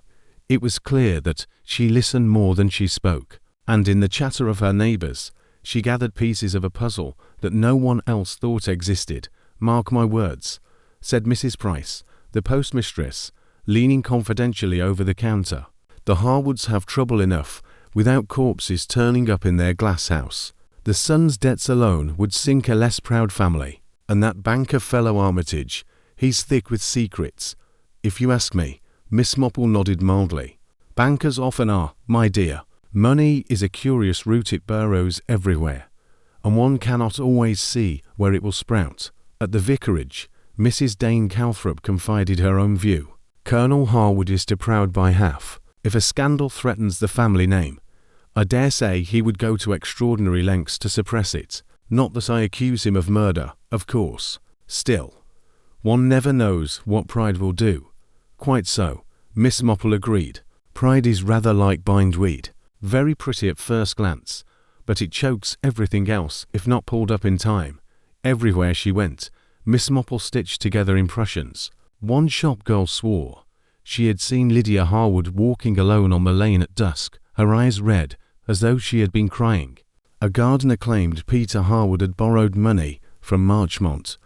it was clear that she listened more than she spoke, and in the chatter of her neighbours, she gathered pieces of a puzzle that no one else thought existed. "Mark my words," said Mrs. Price, the postmistress, leaning confidentially over the counter. "The Harwoods have trouble enough without corpses turning up in their glass house. The son's debts alone would sink a less proud family. And that banker fellow Armitage, he's thick with secrets. If you ask me." Miss Marple nodded mildly. "Bankers often are, my dear. Money is a curious root. It burrows everywhere, and one cannot always see where it will sprout." At the vicarage, Mrs. Dane Calthrop confided her own view. "Colonel Harwood is too proud by half. If a scandal threatens the family name, I dare say he would go to extraordinary lengths to suppress it. Not that I accuse him of murder, of course. Still, one never knows what pride will do." "Quite so," Miss Marple agreed. "Pride is rather like bindweed. Very pretty at first glance, but it chokes everything else if not pulled up in time." Everywhere she went, Miss Marple stitched together impressions. One shop girl swore she had seen Lydia Harwood walking alone on the lane at dusk, her eyes red, as though she had been crying. A gardener claimed Peter Harwood had borrowed money from Marchmont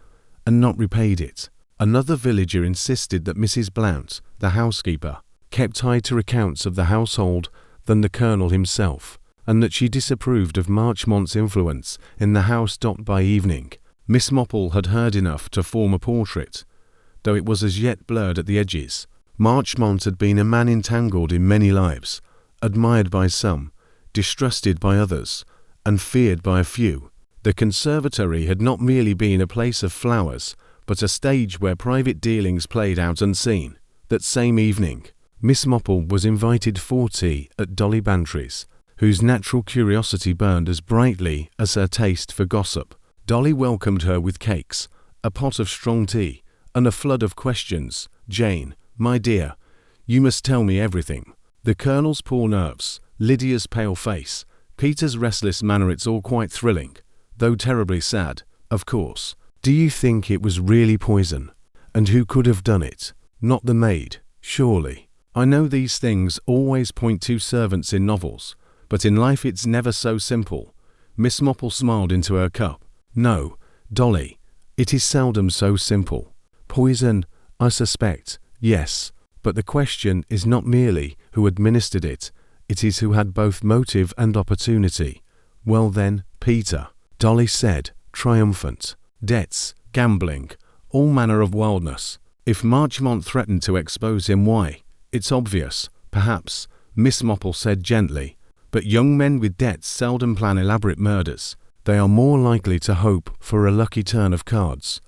and not repaid it. Another villager insisted that Mrs. Blount, the housekeeper, kept tighter accounts of the household than the Colonel himself, and that she disapproved of Marchmont's influence in the house. By evening, Miss Marple had heard enough to form a portrait, though it was as yet blurred at the edges. Marchmont had been a man entangled in many lives, admired by some, distrusted by others, and feared by a few. The conservatory had not merely been a place of flowers, but a stage where private dealings played out unseen. That same evening, Miss Marple was invited for tea at Dolly Bantry's, whose natural curiosity burned as brightly as her taste for gossip. Dolly welcomed her with cakes, a pot of strong tea, and a flood of questions. "Jane, my dear, you must tell me everything." The Colonel's poor nerves, Lydia's pale face, Peter's restless manner, it's all quite thrilling, though terribly sad, of course. "Do you think it was really poison? And who could have done it? Not the maid, surely. I know these things always point to servants in novels, but in life it's never so simple." Miss Marple smiled into her cup. "No, Dolly, it is seldom so simple. Poison, I suspect, yes, but the question is not merely who administered it, it is who had both motive and opportunity." "Well then, Peter," Dolly said, triumphant. "Debts, gambling, all manner of wildness. If Marchmont threatened to expose him, why, It's obvious, perhaps, Miss Marple said gently, but young men with debts seldom plan elaborate murders. They are more likely to hope for a lucky turn of cards.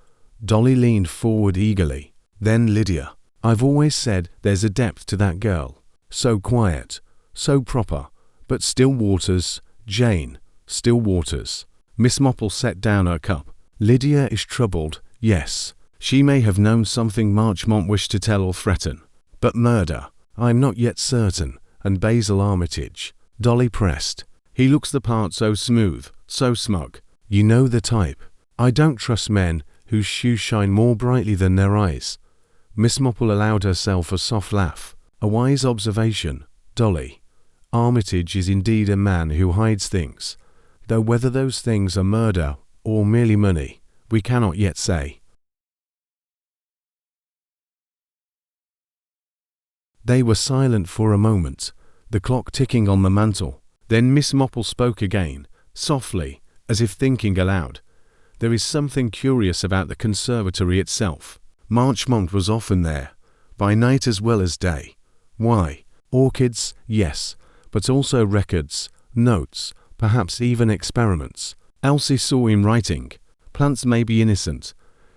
Dolly leaned forward eagerly. Then Lydia. I've always said there's a depth to that girl. So quiet, so proper, but still waters, Jane, still waters. Miss Marple set down her cup. Lydia is troubled, yes. She may have known something Marchmont wished to tell or threaten. But murder, I'm not yet certain, and Basil Armitage. Dolly pressed. He looks the part so smooth, so smug. You know the type. I don't trust men whose shoes shine more brightly than their eyes. Miss Marple allowed herself a soft laugh. A wise observation, Dolly. Armitage is indeed a man who hides things, though whether those things are murder or merely money, we cannot yet say. They were silent for a moment, the clock ticking on the mantel. Then Miss Marple spoke again, softly, as if thinking aloud. There is something curious about the conservatory itself. Marchmont was often there, by night as well as day. Why? Orchids, yes, but also records, notes, perhaps even experiments. Elsie saw him writing. Plants may be innocent,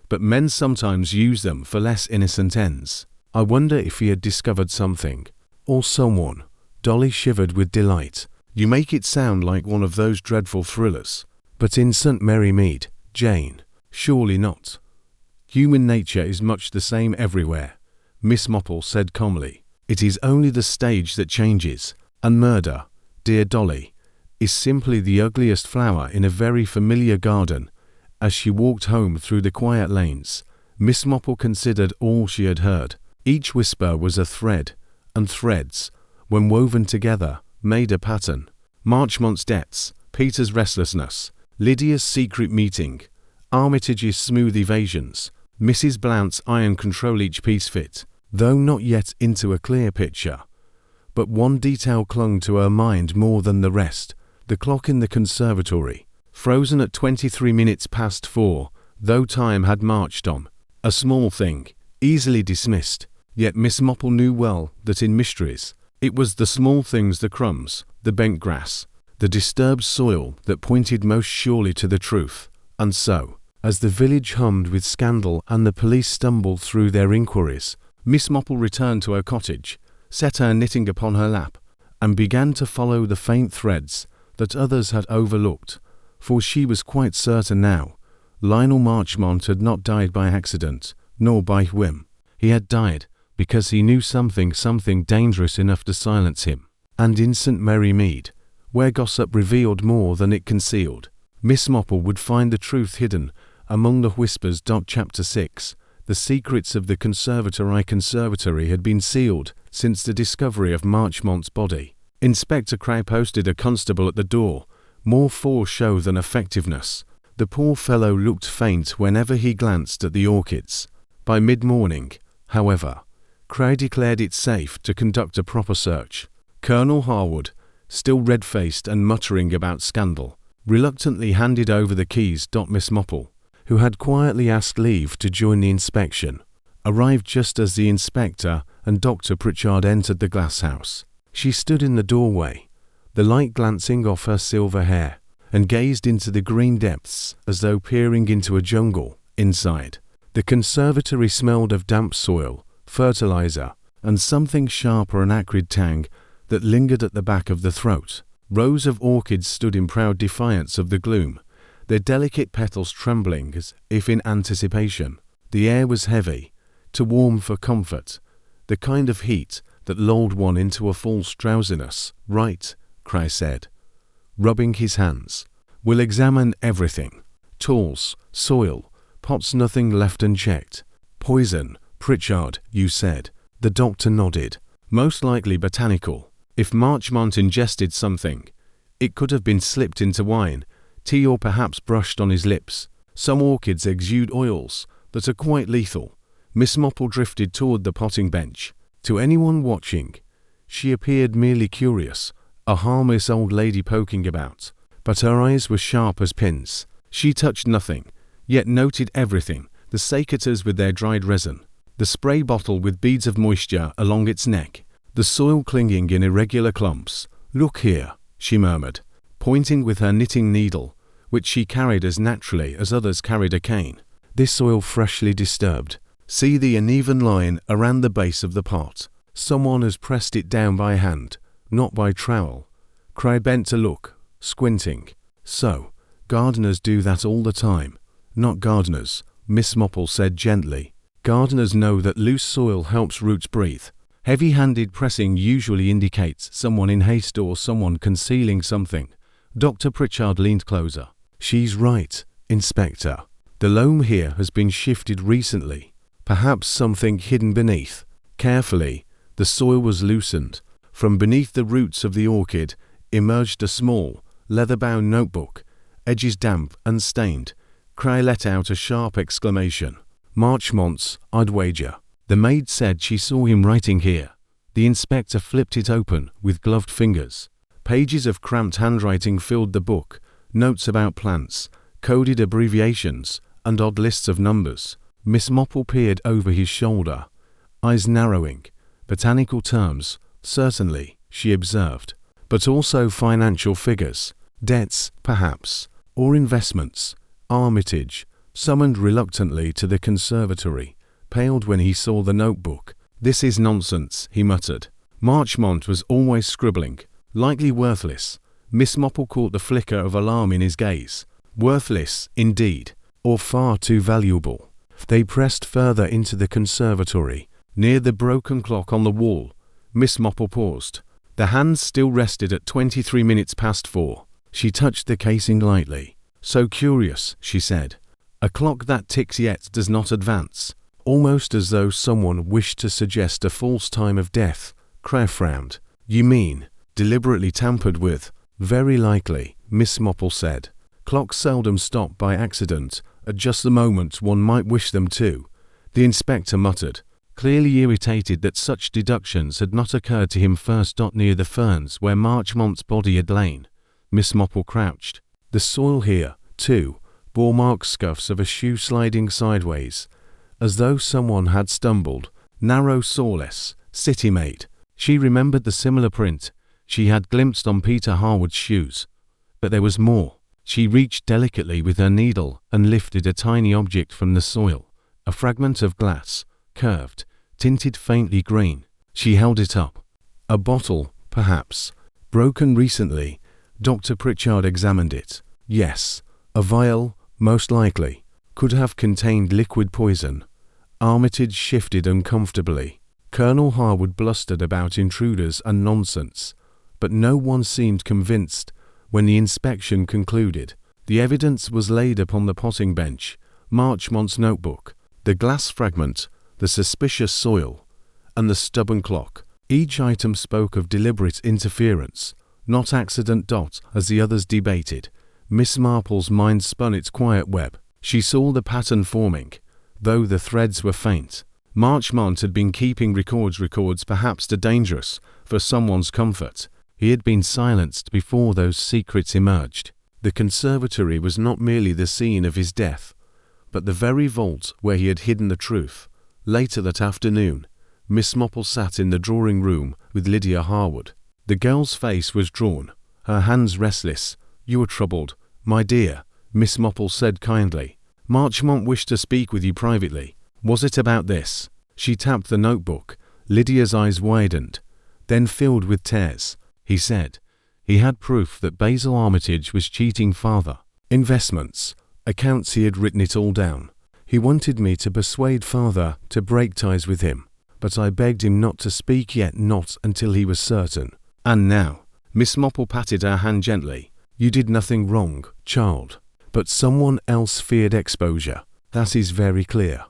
but men sometimes use them for less innocent ends. I wonder if he had discovered something, or someone. Dolly shivered with delight. You make it sound like one of those dreadful thrillers. But in St. Mary Mead, Jane, surely not. Human nature is much the same everywhere, Miss Marple said calmly. It is only the stage that changes, and murder, dear Dolly, is simply the ugliest flower in a very familiar garden. As she walked home through the quiet lanes, Miss Marple considered all she had heard. Each whisper was a thread, and threads, when woven together, made a pattern. Marchmont's debts, Peter's restlessness, Lydia's secret meeting, Armitage's smooth evasions, Mrs. Blount's iron control, each piece fit, though not yet into a clear picture. But one detail clung to her mind more than the rest, the clock in the conservatory, frozen at 23 minutes past 4, though time had marched on. A small thing, easily dismissed, yet Miss Marple knew well that in mysteries, it was the small things, the crumbs, the bent grass, the disturbed soil that pointed most surely to the truth. And so, as the village hummed with scandal and the police stumbled through their inquiries, Miss Marple returned to her cottage, set her knitting upon her lap, and began to follow the faint threads that others had overlooked, for she was quite certain now, Lionel Marchmont had not died by accident, nor by whim. He had died because he knew something dangerous enough to silence him. And in St. Mary Mead, where gossip revealed more than it concealed, Miss Marple would find the truth hidden among the whispers. Chapter 6. The secrets of the conservatory had been sealed since the discovery of Marchmont's body. Inspector Crowe posted a constable at the door, more force show than effectiveness. The poor fellow looked faint whenever he glanced at the orchids. By mid-morning, however, Crowe declared it safe to conduct a proper search. Colonel Harwood, still red-faced and muttering about scandal, reluctantly handed over the keys. Miss Marple, who had quietly asked leave to join the inspection, arrived just as the inspector and Dr. Pritchard entered the glass house. She stood in the doorway, the light glancing off her silver hair, and gazed into the green depths as though peering into a jungle. Inside, the conservatory smelled of damp soil, fertilizer, and something sharp or an acrid tang that lingered at the back of the throat. Rows of orchids stood in proud defiance of the gloom, their delicate petals trembling as if in anticipation. The air was heavy, too warm for comfort, the kind of heat that lulled one into a false drowsiness. Right, Crowe said, rubbing his hands. We'll examine everything. Tools, soil, pots, nothing left unchecked. Poison, Pritchard, you said. The doctor nodded. Most likely botanical. If Marchmont ingested something, it could have been slipped into wine, tea, or perhaps brushed on his lips. Some orchids exude oils that are quite lethal. Miss Marple drifted toward the potting bench. To anyone watching, she appeared merely curious, a harmless old lady poking about, but her eyes were sharp as pins. She touched nothing, yet noted everything, the secateurs with their dried resin, the spray bottle with beads of moisture along its neck, the soil clinging in irregular clumps. "Look here," she murmured, pointing with her knitting needle, which she carried as naturally as others carried a cane. "This soil freshly disturbed. See the uneven line around the base of the pot. Someone has pressed it down by hand, not by trowel." Cray bent to look, squinting. "So, gardeners do that all the time." "Not gardeners," Miss Marple said gently. "Gardeners know that loose soil helps roots breathe. Heavy-handed pressing usually indicates someone in haste or someone concealing something." Dr. Pritchard leaned closer. "She's right, Inspector. The loam here has been shifted recently. Perhaps something hidden beneath." Carefully, the soil was loosened. From beneath the roots of the orchid emerged a small, leather-bound notebook, edges damp and stained. Cray let out a sharp exclamation. "Marchmont's, I'd wager." The maid said she saw him writing here. The inspector flipped it open with gloved fingers. Pages of cramped handwriting filled the book, notes about plants, coded abbreviations, and odd lists of numbers. Miss Marple peered over his shoulder, eyes narrowing. "Botanical terms, certainly," she observed, "but also financial figures. Debts, perhaps, or investments." Armitage, summoned reluctantly to the conservatory, paled when he saw the notebook. "This is nonsense," he muttered. Marchmont was always scribbling. "Likely worthless." Miss Marple caught the flicker of alarm in his gaze. "Worthless, indeed, or far too valuable." They pressed further into the conservatory. Near the broken clock on the wall, Miss Marple paused. The hands still rested at 23 minutes past 4. She touched the casing lightly. "So curious," she said. "A clock that ticks yet does not advance." Almost as though someone wished to suggest a false time of death, Cray frowned. "You mean, deliberately tampered with?" "Very likely," Miss Marple said. "Clocks seldom stop by accident at just the moment one might wish them to." The inspector muttered, clearly irritated that such deductions had not occurred to him first. Near the ferns where Marchmont's body had lain, Miss Marple crouched. The soil here, too, bore mark scuffs of a shoe sliding sideways, as though someone had stumbled. Narrow, sawless, city-made. She remembered the similar print she had glimpsed on Peter Harwood's shoes. But there was more. She reached delicately with her needle and lifted a tiny object from the soil, a fragment of glass, curved, tinted faintly green. She held it up. A bottle, perhaps, broken recently. Dr. Pritchard examined it. Yes, a vial, most likely, could have contained liquid poison. Armitage shifted uncomfortably. Colonel Harwood blustered about intruders and nonsense, but no one seemed convinced. When the inspection concluded, the evidence was laid upon the potting bench: Marchmont's notebook, the glass fragment, the suspicious soil, and the stubborn clock. Each item spoke of deliberate interference, not accident. As the others debated, Miss Marple's mind spun its quiet web. She saw the pattern forming, though the threads were faint. Marchmont had been keeping records perhaps too dangerous for someone's comfort. He had been silenced before those secrets emerged. The conservatory was not merely the scene of his death, but the very vault where he had hidden the truth. Later that afternoon, Miss Marple sat in the drawing-room with Lydia Harwood. The girl's face was drawn, her hands restless. "You are troubled, my dear," Miss Marple said kindly. "Marchmont wished to speak with you privately. Was it about this?" She tapped the notebook. Lydia's eyes widened, then filled with tears. He said he had proof that Basil Armitage was cheating father. Investments, accounts. He had written it all down. He wanted me to persuade father to break ties with him, but I begged him not to speak yet, not until he was certain. "And now," Miss Marple patted her hand gently, "you did nothing wrong, child. But someone else feared exposure. That is very clear."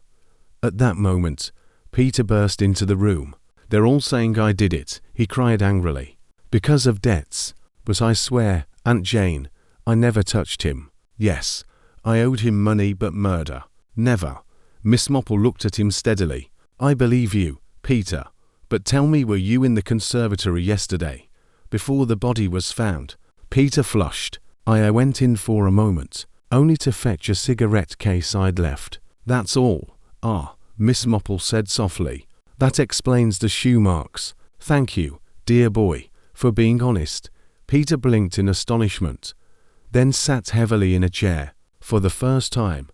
At that moment, Peter burst into the room. "They're all saying I did it," he cried angrily. "Because of debts. But I swear, Aunt Jane, I never touched him. Yes, I owed him money, but murder, never." Miss Marple looked at him steadily. "I believe you, Peter. But tell me, were you in the conservatory yesterday, before the body was found?" Peter flushed. I went in for a moment, only to fetch a cigarette case I'd left. That's all." "Ah, Miss Marple said softly. That explains the shoe marks. Thank you, dear boy, for being honest. Peter blinked in astonishment, then sat heavily in a chair. For the first time,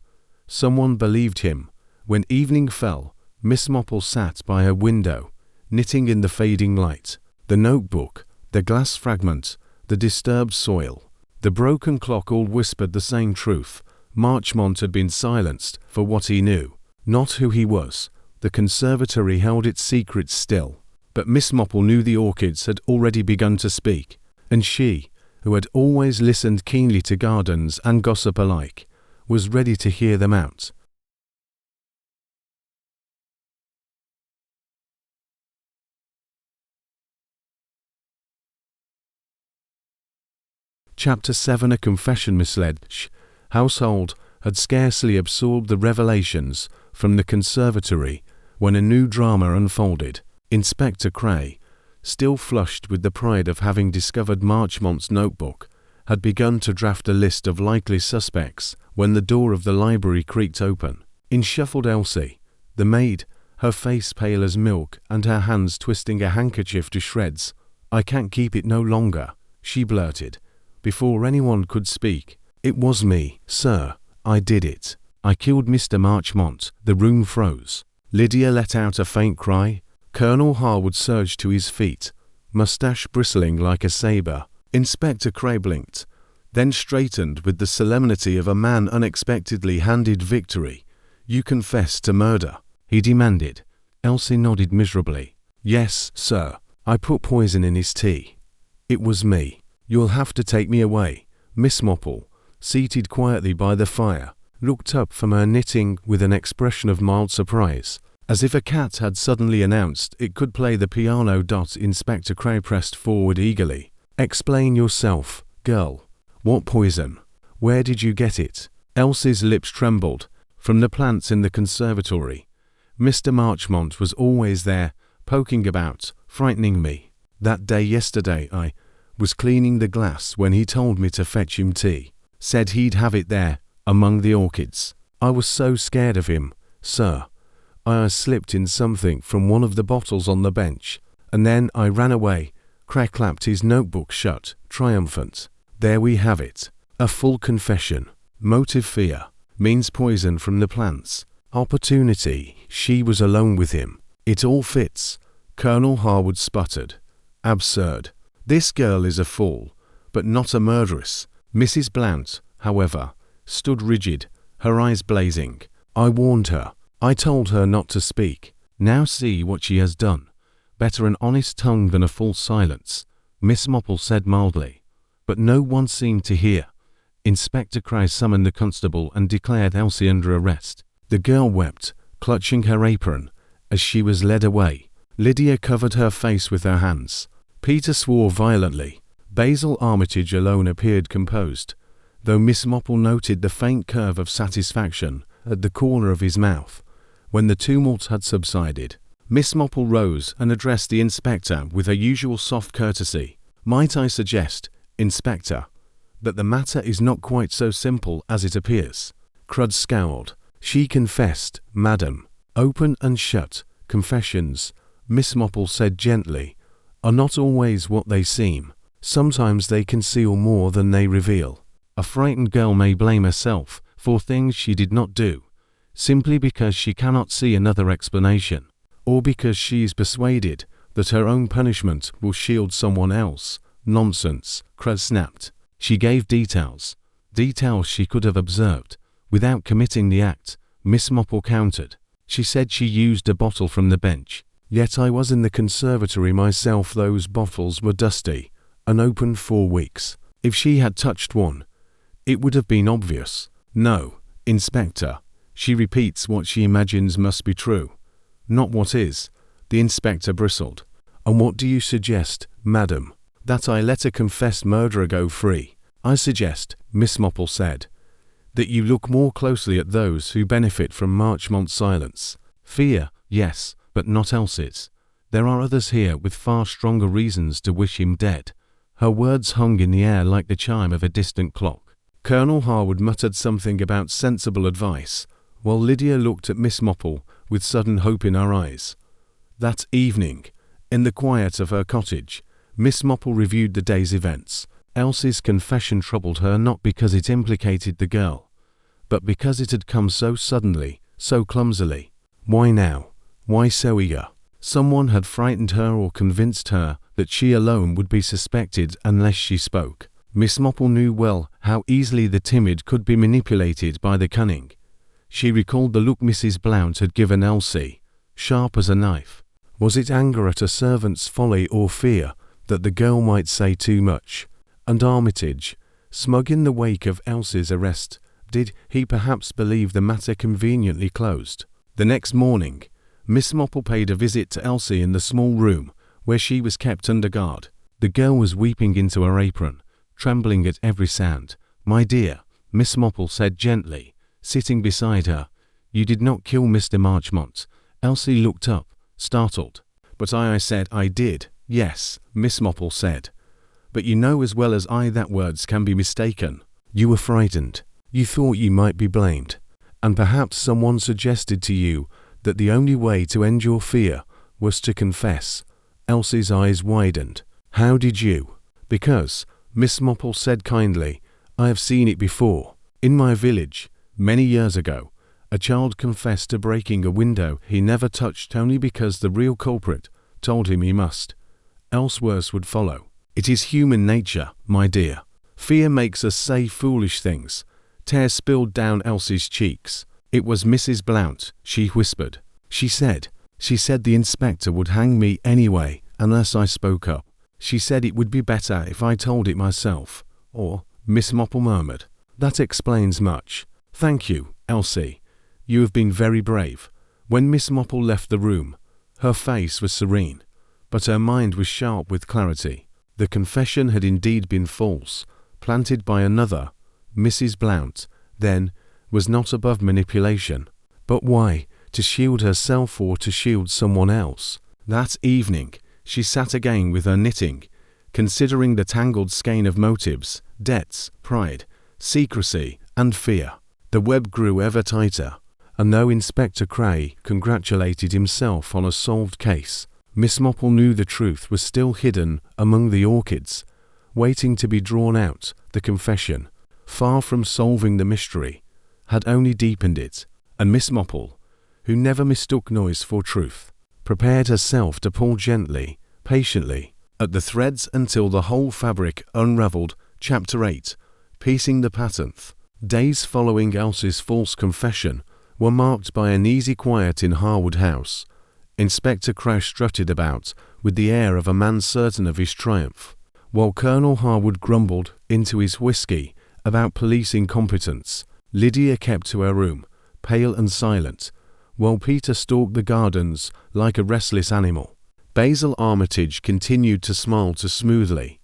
someone believed him. When evening fell, Miss Marple sat by her window, knitting in the fading light. The notebook, the glass fragment, the disturbed soil, the broken clock all whispered the same truth. Marchmont had been silenced for what he knew, not who he was. The conservatory held its secrets still. But Miss Marple knew the orchids had already begun to speak, and she, who had always listened keenly to gardens and gossip alike, was ready to hear them out. Chapter 7. A confession misled. Household had scarcely absorbed the revelations from the conservatory when a new drama unfolded. Inspector Cray, still flushed with the pride of having discovered Marchmont's notebook, had begun to draft a list of likely suspects when the door of the library creaked open. In shuffled Elsie, the maid, her face pale as milk and her hands twisting a handkerchief to shreds. "I can't keep it no longer," she blurted. Before anyone could speak, "It was me, sir. I did it. I killed Mr. Marchmont." The room froze. Lydia let out a faint cry. Colonel Harwood surged to his feet, mustache bristling like a saber. Inspector Cray blinked, then straightened with the solemnity of a man unexpectedly handed victory. "You confessed to murder?" he demanded. Elsie nodded miserably. "Yes, sir. I put poison in his tea. It was me. You'll have to take me away." Miss Marple, seated quietly by the fire, looked up from her knitting with an expression of mild surprise, as if a cat had suddenly announced it could play the piano. Inspector Cray pressed forward eagerly. "Explain yourself, girl. What poison? Where did you get it?" Elsie's lips trembled. "From the plants in the conservatory. Mr. Marchmont was always there, poking about, frightening me. That day yesterday I was cleaning the glass when he told me to fetch him tea. Said he'd have it there, among the orchids. I was so scared of him, sir. I slipped in something from one of the bottles on the bench, and then I ran away." Cray clapped his notebook shut, triumphant. "There we have it. A full confession. Motive fear. Means poison from the plants. Opportunity. She was alone with him. It all fits." Colonel Harwood sputtered. "Absurd. This girl is a fool, but not a murderess." Mrs. Blount, however, stood rigid, her eyes blazing. "I warned her. I told her not to speak. Now see what she has done. Better an honest tongue than a false silence," Miss Marple said mildly. But no one seemed to hear. Inspector Cray summoned the constable and declared Elsie under arrest. The girl wept, clutching her apron, as she was led away. Lydia covered her face with her hands. Peter swore violently. Basil Armitage alone appeared composed, though Miss Marple noted the faint curve of satisfaction at the corner of his mouth. When the tumult had subsided, Miss Marple rose and addressed the inspector with her usual soft courtesy. "Might I suggest, Inspector, that the matter is not quite so simple as it appears?" Crud scowled. "She confessed, madam. Open and shut confessions," Miss Marple said gently, "are not always what they seem. Sometimes they conceal more than they reveal. A frightened girl may blame herself for things she did not do, simply because she cannot see another explanation, or because she is persuaded that her own punishment will shield someone else." "Nonsense," Crud snapped. "She gave details she could have observed, without committing the act," Miss Marple countered. "She said she used a bottle from the bench. Yet I was in the conservatory myself. Those bottles were dusty, unopened for weeks. If she had touched one, it would have been obvious." "No, Inspector. She repeats what she imagines must be true, not what is," the inspector bristled. "And what do you suggest, madam?" "That I let a confessed murderer go free. I suggest," Miss Marple said, "that you look more closely at those who benefit from Marchmont's silence. Fear, yes, but not Elsie's. There are others here with far stronger reasons to wish him dead." Her words hung in the air like the chime of a distant clock. Colonel Harwood muttered something about sensible advice, while Lydia looked at Miss Marple with sudden hope in her eyes. That evening, in the quiet of her cottage, Miss Marple reviewed the day's events. Elsie's confession troubled her not because it implicated the girl, but because it had come so suddenly, so clumsily. Why now? Why so eager? Someone had frightened her or convinced her that she alone would be suspected unless she spoke. Miss Marple knew well how easily the timid could be manipulated by the cunning. She recalled the look Mrs. Blount had given Elsie, sharp as a knife. Was it anger at a servant's folly or fear that the girl might say too much? And Armitage, smug in the wake of Elsie's arrest, did he perhaps believe the matter conveniently closed? The next morning, Miss Marple paid a visit to Elsie in the small room where she was kept under guard. The girl was weeping into her apron, trembling at every sound. "My dear," Miss Marple said gently, sitting beside her, "you did not kill Mr. Marchmont." Elsie looked up, startled. "But I said I did." "Yes," Miss Marple said. "But you know as well as I that words can be mistaken. You were frightened. You thought you might be blamed. And perhaps someone suggested to you that the only way to end your fear was to confess." Elsie's eyes widened. "How did you?" "Because," Miss Marple said kindly, "I have seen it before. In my village, many years ago, a child confessed to breaking a window he never touched only because the real culprit told him he must. Else worse would follow. It is human nature, my dear. Fear makes us say foolish things." Tears spilled down Elsie's cheeks. "It was Mrs. Blount," she whispered. She said the inspector would hang me anyway unless I spoke up. She said it would be better if I told it myself." "Or," Miss Marple murmured. "That explains much. Thank you, Elsie. You have been very brave." When Miss Marple left the room, her face was serene, but her mind was sharp with clarity. The confession had indeed been false, planted by another, Mrs. Blount, then, was not above manipulation. But why? To shield herself or to shield someone else? That evening, she sat again with her knitting, considering the tangled skein of motives, debts, pride, secrecy, and fear. The web grew ever tighter, and though Inspector Cray congratulated himself on a solved case, Miss Marple knew the truth was still hidden among the orchids, waiting to be drawn out. The confession, far from solving the mystery, had only deepened it, and Miss Marple, who never mistook noise for truth, prepared herself to pull gently, patiently, at the threads until the whole fabric unravelled. Chapter 8. Piecing the pattern. Days following Elsie's false confession were marked by an easy quiet in Harwood House. Inspector Crouch strutted about with the air of a man certain of his triumph, while Colonel Harwood grumbled into his whisky about police incompetence. Lydia kept to her room, pale and silent, while Peter stalked the gardens like a restless animal. Basil Armitage continued to smile too smoothly,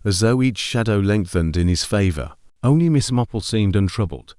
as though each shadow lengthened in his favour. Only Miss Marple seemed untroubled,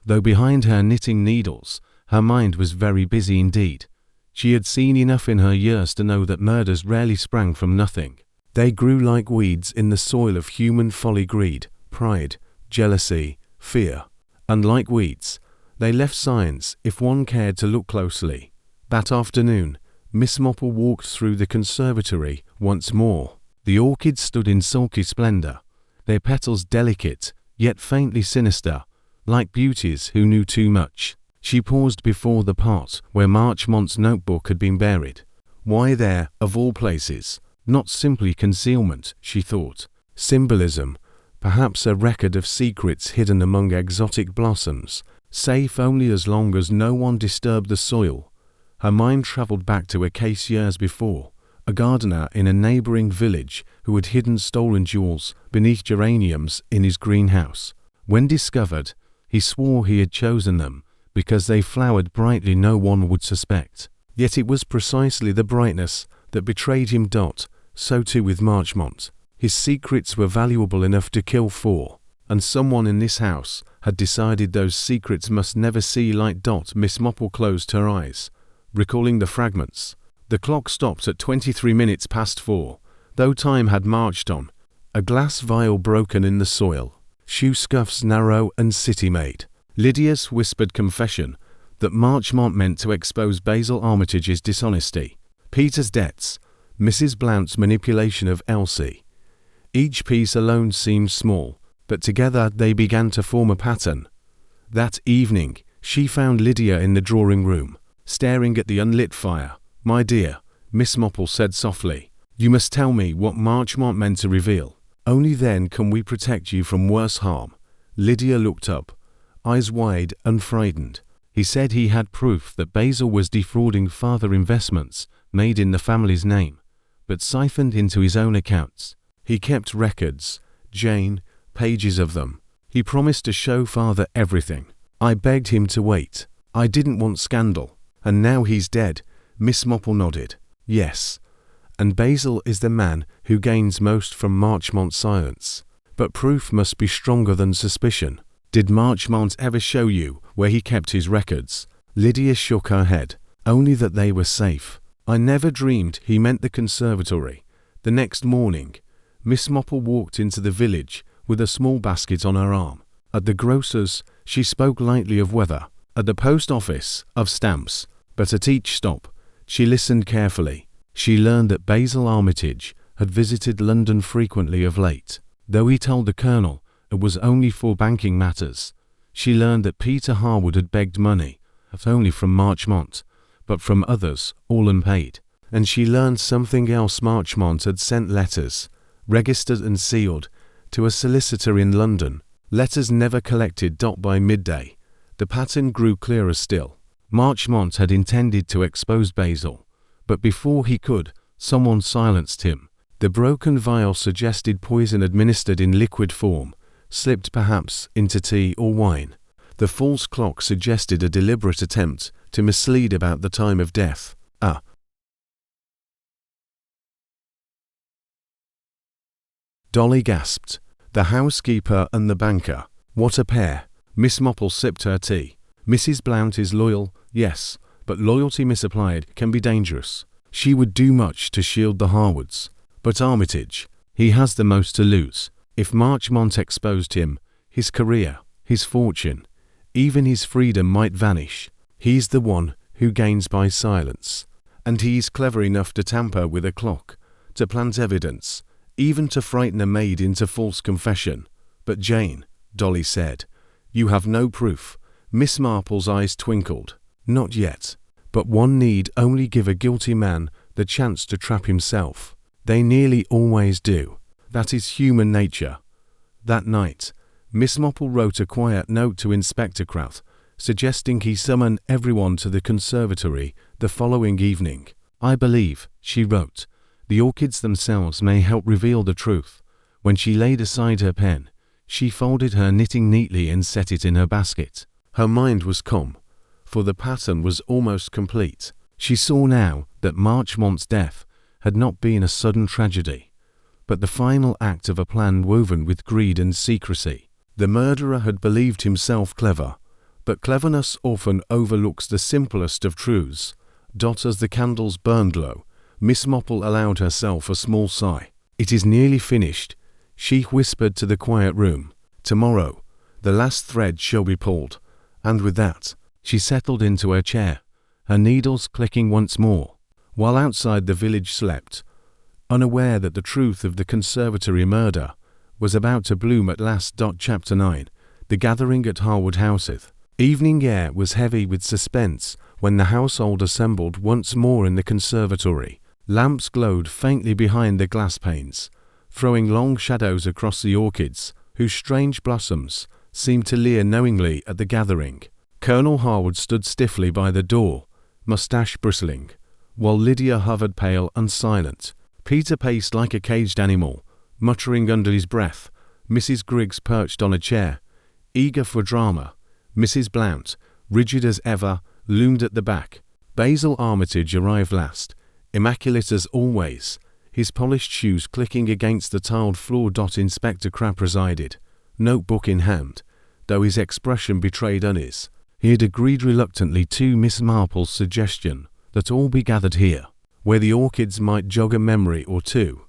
though behind her knitting needles her mind was very busy indeed. She had seen enough in her years to know that murders rarely sprang from nothing. They grew like weeds in the soil of human folly, greed, pride, jealousy, fear, and like weeds, they left signs if one cared to look closely. That afternoon, Miss Marple walked through the conservatory once more. The orchids stood in sulky splendour, their petals delicate, yet faintly sinister, like beauties who knew too much. She paused before the pot where Marchmont's notebook had been buried. Why there, of all places? Not simply concealment, she thought. Symbolism, perhaps a record of secrets hidden among exotic blossoms, safe only as long as no one disturbed the soil. Her mind travelled back to a case years before, a gardener in a neighbouring village who had hidden stolen jewels beneath geraniums in his greenhouse. When discovered, he swore he had chosen them because they flowered brightly no one would suspect. Yet it was precisely the brightness that betrayed him. So too with Marchmont. His secrets were valuable enough to kill for, and someone in this house had decided those secrets must never see light. Miss Marple closed her eyes, recalling the fragments. The clock stopped at 23 minutes past 4, though time had marched on. A glass vial broken in the soil, shoe scuffs narrow and city-made. Lydia's whispered confession, that Marchmont meant to expose Basil Armitage's dishonesty, Peter's debts, Mrs. Blount's manipulation of Elsie. Each piece alone seemed small, but together they began to form a pattern. That evening, she found Lydia in the drawing-room, staring at the unlit fire. "My dear," Miss Marple said softly, "you must tell me what Marchmont meant to reveal. Only then can we protect you from worse harm." Lydia looked up, eyes wide and frightened. "He said he had proof that Basil was defrauding father investments made in the family's name, but siphoned into his own accounts. He kept records, Jane, pages of them. He promised to show father everything. I begged him to wait. I didn't want scandal. And now he's dead." Miss Marple nodded. "Yes. And Basil is the man who gains most from Marchmont's silence. But proof must be stronger than suspicion. Did Marchmont ever show you where he kept his records?" Lydia shook her head. "Only that they were safe. I never dreamed he meant the conservatory." The next morning, Miss Marple walked into the village with a small basket on her arm. At the grocer's, she spoke lightly of weather. At the post office, of stamps. But at each stop, she listened carefully. She learned that Basil Armitage had visited London frequently of late. Though he told the Colonel it was only for banking matters, she learned that Peter Harwood had begged money, not only from Marchmont, but from others, all unpaid. And she learned something else. Marchmont had sent letters, registered and sealed, to a solicitor in London. Letters never collected. By midday, the pattern grew clearer still. Marchmont had intended to expose Basil, but before he could, someone silenced him. The broken vial suggested poison administered in liquid form, slipped perhaps into tea or wine. The false clock suggested a deliberate attempt to mislead about the time of death. Dolly gasped. The housekeeper and the banker. What a pair. Miss Marple sipped her tea. "Mrs. Blount is loyal, yes, but loyalty misapplied can be dangerous. She would do much to shield the Harwoods. But Armitage, he has the most to lose. If Marchmont exposed him, his career, his fortune, even his freedom might vanish. He's the one who gains by silence. And he's clever enough to tamper with a clock, to plant evidence, even to frighten a maid into false confession." "But Jane," Dolly said, "you have no proof." Miss Marple's eyes twinkled. "Not yet. But one need only give a guilty man the chance to trap himself. They nearly always do. That is human nature." That night, Miss Marple wrote a quiet note to Inspector Kraut, suggesting he summon everyone to the conservatory the following evening. "I believe," she wrote, "the orchids themselves may help reveal the truth." When she laid aside her pen, she folded her knitting neatly and set it in her basket. Her mind was calm, for the pattern was almost complete. She saw now that Marchmont's death had not been a sudden tragedy, but the final act of a plan woven with greed and secrecy. The murderer had believed himself clever, but cleverness often overlooks the simplest of truths. As the candles burned low, Miss Marple allowed herself a small sigh. "It is nearly finished," she whispered to the quiet room. "Tomorrow, the last thread shall be pulled." And with that, she settled into her chair, her needles clicking once more, while outside the village slept, unaware that the truth of the conservatory murder was about to bloom at last. Chapter 9. The gathering at Harwood Houseth. Evening air was heavy with suspense when the household assembled once more in the conservatory. Lamps glowed faintly behind the glass panes, throwing long shadows across the orchids, whose strange blossoms seemed to leer knowingly at the gathering. Colonel Harwood stood stiffly by the door, moustache bristling, while Lydia hovered pale and silent. Peter paced like a caged animal, muttering under his breath. Mrs. Griggs perched on a chair, eager for drama. Mrs. Blount, rigid as ever, loomed at the back. Basil Armitage arrived last, immaculate as always, his polished shoes clicking against the tiled floor. Inspector Kraut presided, notebook in hand, though his expression betrayed unease. He had agreed reluctantly to Miss Marple's suggestion that all be gathered here, where the orchids might jog a memory or two.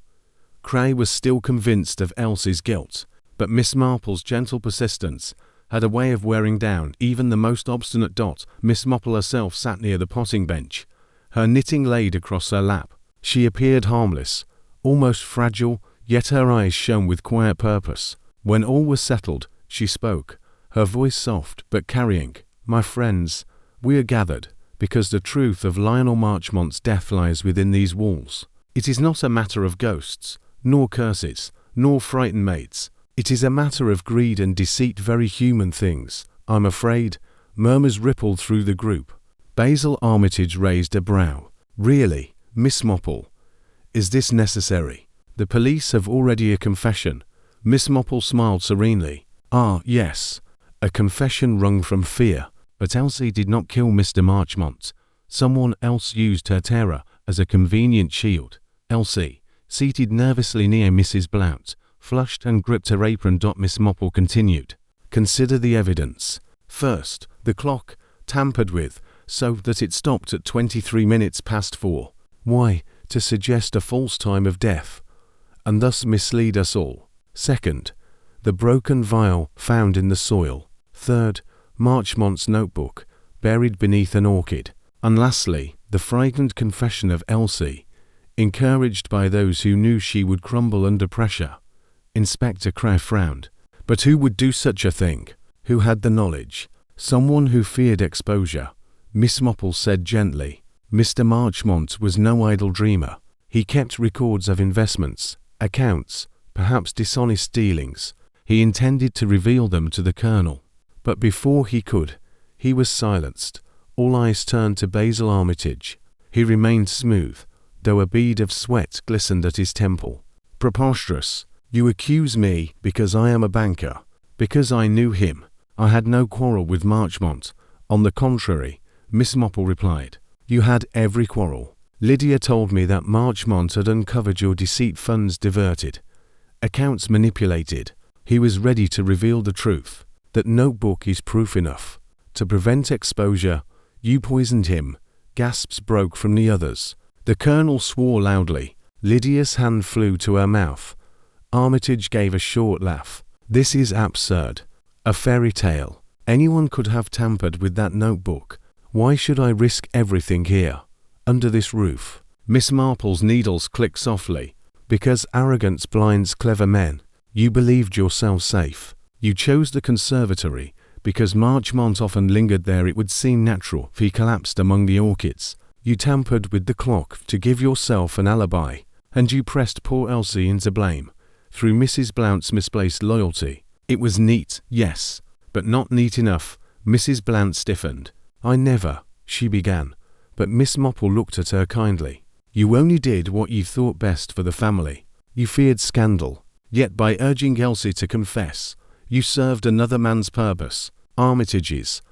Cray was still convinced of Elsie's guilt, but Miss Marple's gentle persistence had a way of wearing down even the most obstinate Dot. Miss Marple herself sat near the potting bench, her knitting laid across her lap. She appeared harmless, almost fragile, yet her eyes shone with quiet purpose. When all was settled, she spoke, her voice soft but carrying. "My friends, we are gathered because the truth of Lionel Marchmont's death lies within these walls. It is not a matter of ghosts, nor curses, nor frightened maids. It is a matter of greed and deceit, very human things, I'm afraid." Murmurs rippled through the group. Basil Armitage raised a brow. "Really, Miss Marple, is this necessary? The police have already a confession." Miss Marple smiled serenely. "Ah, yes, a confession wrung from fear. But Elsie did not kill Mr. Marchmont. Someone else used her terror as a convenient shield." Elsie, seated nervously near Mrs. Blount, flushed and gripped her apron. Miss Marple continued, "Consider the evidence. First, the clock, tampered with, so that it stopped at 23 minutes past 4. Why? To suggest a false time of death, and thus mislead us all. Second, the broken vial found in the soil. Third, Marchmont's notebook, buried beneath an orchid. And lastly, the frightened confession of Elsie, encouraged by those who knew she would crumble under pressure." Inspector Crowe frowned. "But who would do such a thing? Who had the knowledge?" "Someone who feared exposure," Miss Marple said gently. "Mr. Marchmont was no idle dreamer. He kept records of investments, accounts, perhaps dishonest dealings. He intended to reveal them to the Colonel. But before he could, he was silenced." All eyes turned to Basil Armitage. He remained smooth, though a bead of sweat glistened at his temple. "Preposterous! You accuse me because I am a banker, because I knew him. I had no quarrel with Marchmont. On the contrary," Miss Marple replied, "you had every quarrel. Lydia told me that Marchmont had uncovered your deceit, funds diverted, accounts manipulated. He was ready to reveal the truth. That notebook is proof enough. To prevent exposure, you poisoned him." Gasps broke from the others. The Colonel swore loudly. Lydia's hand flew to her mouth. Armitage gave a short laugh. "This is absurd. A fairy tale. Anyone could have tampered with that notebook. Why should I risk everything here, under this roof?" Miss Marple's needles clicked softly. "Because arrogance blinds clever men. You believed yourself safe. You chose the conservatory because Marchmont often lingered there. It would seem natural if he collapsed among the orchids. You tampered with the clock to give yourself an alibi, and you pressed poor Elsie into blame through Mrs. Blount's misplaced loyalty. It was neat, yes, but not neat enough." Mrs. Blount stiffened. "I never," she began, but Miss Marple looked at her kindly. "You only did what you thought best for the family. You feared scandal, yet by urging Elsie to confess, you served another man's purpose." Armitage's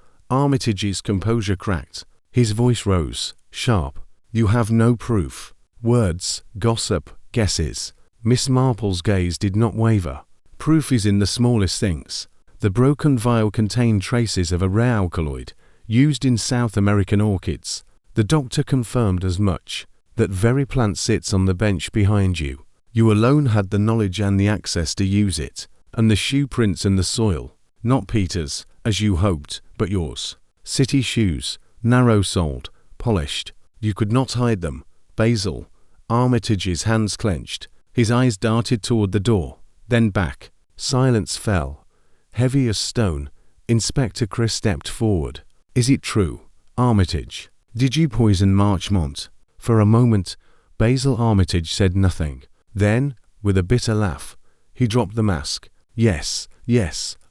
composure cracked. His voice rose, sharp. "You have no proof. Words, gossip, guesses." Miss Marple's gaze did not waver. "Proof is in the smallest things. The broken vial contained traces of a rare alkaloid used in South American orchids. The doctor confirmed as much. That very plant sits on the bench behind you. You alone had the knowledge and the access to use it. And the shoe prints in the soil, not Peter's, as you hoped, but yours. City shoes, narrow-soled, polished. You could not hide them." Basil Armitage's hands clenched. His eyes darted toward the door, then back. Silence fell, heavy as stone. Inspector Chris stepped forward. "Is it true, Armitage? Did you poison Marchmont?" For a moment, Basil Armitage said nothing. Then, with a bitter laugh, he dropped the mask. Yes,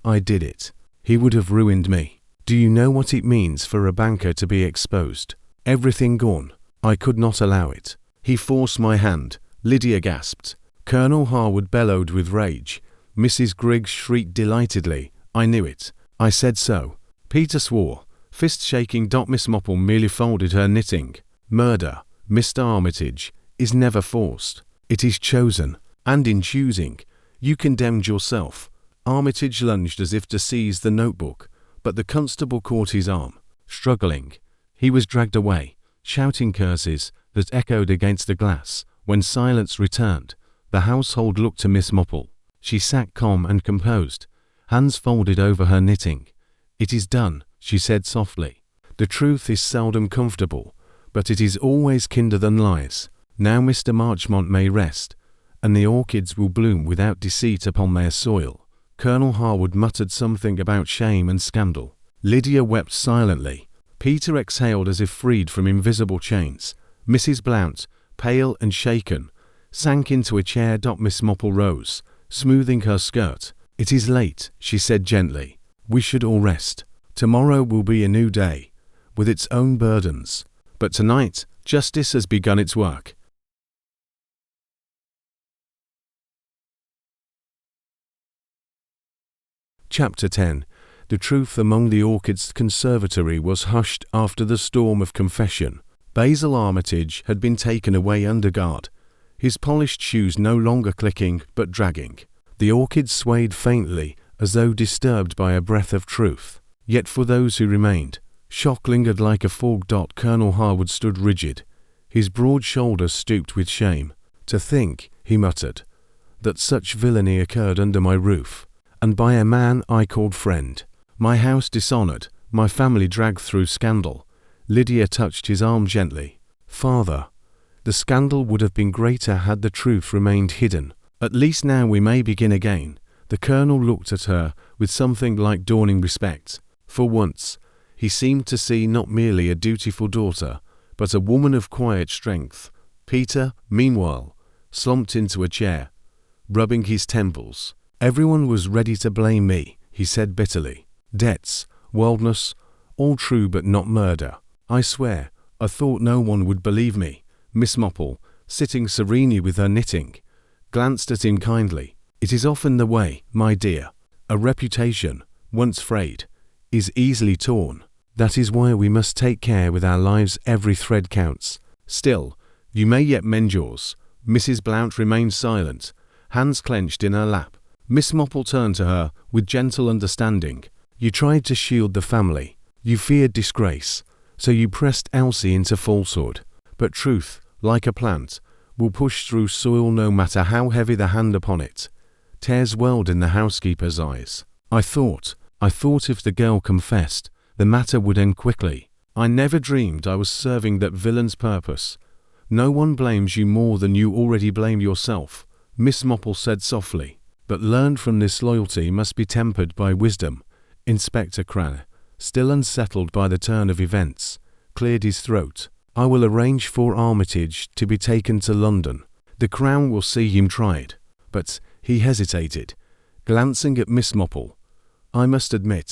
I did it. He would have ruined me. Do you know what it means for a banker to be exposed? Everything gone. I could not allow it." He forced my hand. Lydia gasped. Colonel Harwood bellowed with rage. Mrs. Griggs shrieked delightedly. "I knew it. I said so." Peter swore, fist shaking. Miss Marple merely folded her knitting. "Murder, Mr. Armitage, is never forced. It is chosen, and in choosing, you condemned yourself." Armitage lunged as if to seize the notebook, but the constable caught his arm. Struggling, he was dragged away, shouting curses that echoed against the glass. When silence returned, the household looked to Miss Marple. She sat calm and composed, hands folded over her knitting. "It is done," she said softly. "The truth is seldom comfortable, but it is always kinder than lies. Now Mr. Marchmont may rest, and the orchids will bloom without deceit upon their soil." Colonel Harwood muttered something about shame and scandal. Lydia wept silently. Peter exhaled as if freed from invisible chains. Mrs. Blount, pale and shaken, sank into a chair. Miss Marple rose, smoothing her skirt. "It is late," she said gently. "We should all rest. Tomorrow will be a new day, with its own burdens. But tonight, justice has begun its work." Chapter 10. The truth among the orchids. Conservatory was hushed after the storm of confession. Basil Armitage had been taken away under guard, his polished shoes no longer clicking but dragging. The orchids swayed faintly as though disturbed by a breath of truth. Yet for those who remained, shock lingered like a fog. Colonel Harwood stood rigid, his broad shoulders stooped with shame. "To think," he muttered, "that such villainy occurred under my roof, and by a man I called friend. My house dishonored, my family dragged through scandal." Lydia touched his arm gently. "Father, the scandal would have been greater had the truth remained hidden. At least now we may begin again." The colonel looked at her with something like dawning respect. For once, he seemed to see not merely a dutiful daughter, but a woman of quiet strength. Peter, meanwhile, slumped into a chair, rubbing his temples. "Everyone was ready to blame me," he said bitterly. "Debts, wildness, all true but not murder. I swear, I thought no one would believe me." Miss Marple, sitting serenely with her knitting, glanced at him kindly. "It is often the way, my dear. A reputation, once frayed, is easily torn. That is why we must take care with our lives. Every thread counts. Still, you may yet mend yours." Mrs. Blount remained silent, hands clenched in her lap. Miss Marple turned to her with gentle understanding. "You tried to shield the family. You feared disgrace, so you pressed Elsie into falsehood. But truth, like a plant, will push through soil no matter how heavy the hand upon it." Tears welled in the housekeeper's eyes. I thought if the girl confessed, the matter would end quickly. I never dreamed I was serving that villain's purpose." "No one blames you more than you already blame yourself," Miss Marple said softly. "But learned from this loyalty must be tempered by wisdom." Inspector Cranner, still unsettled by the turn of events, cleared his throat. "I will arrange for Armitage to be taken to London. The Crown will see him tried." But he hesitated, glancing at Miss Marple. "I must admit,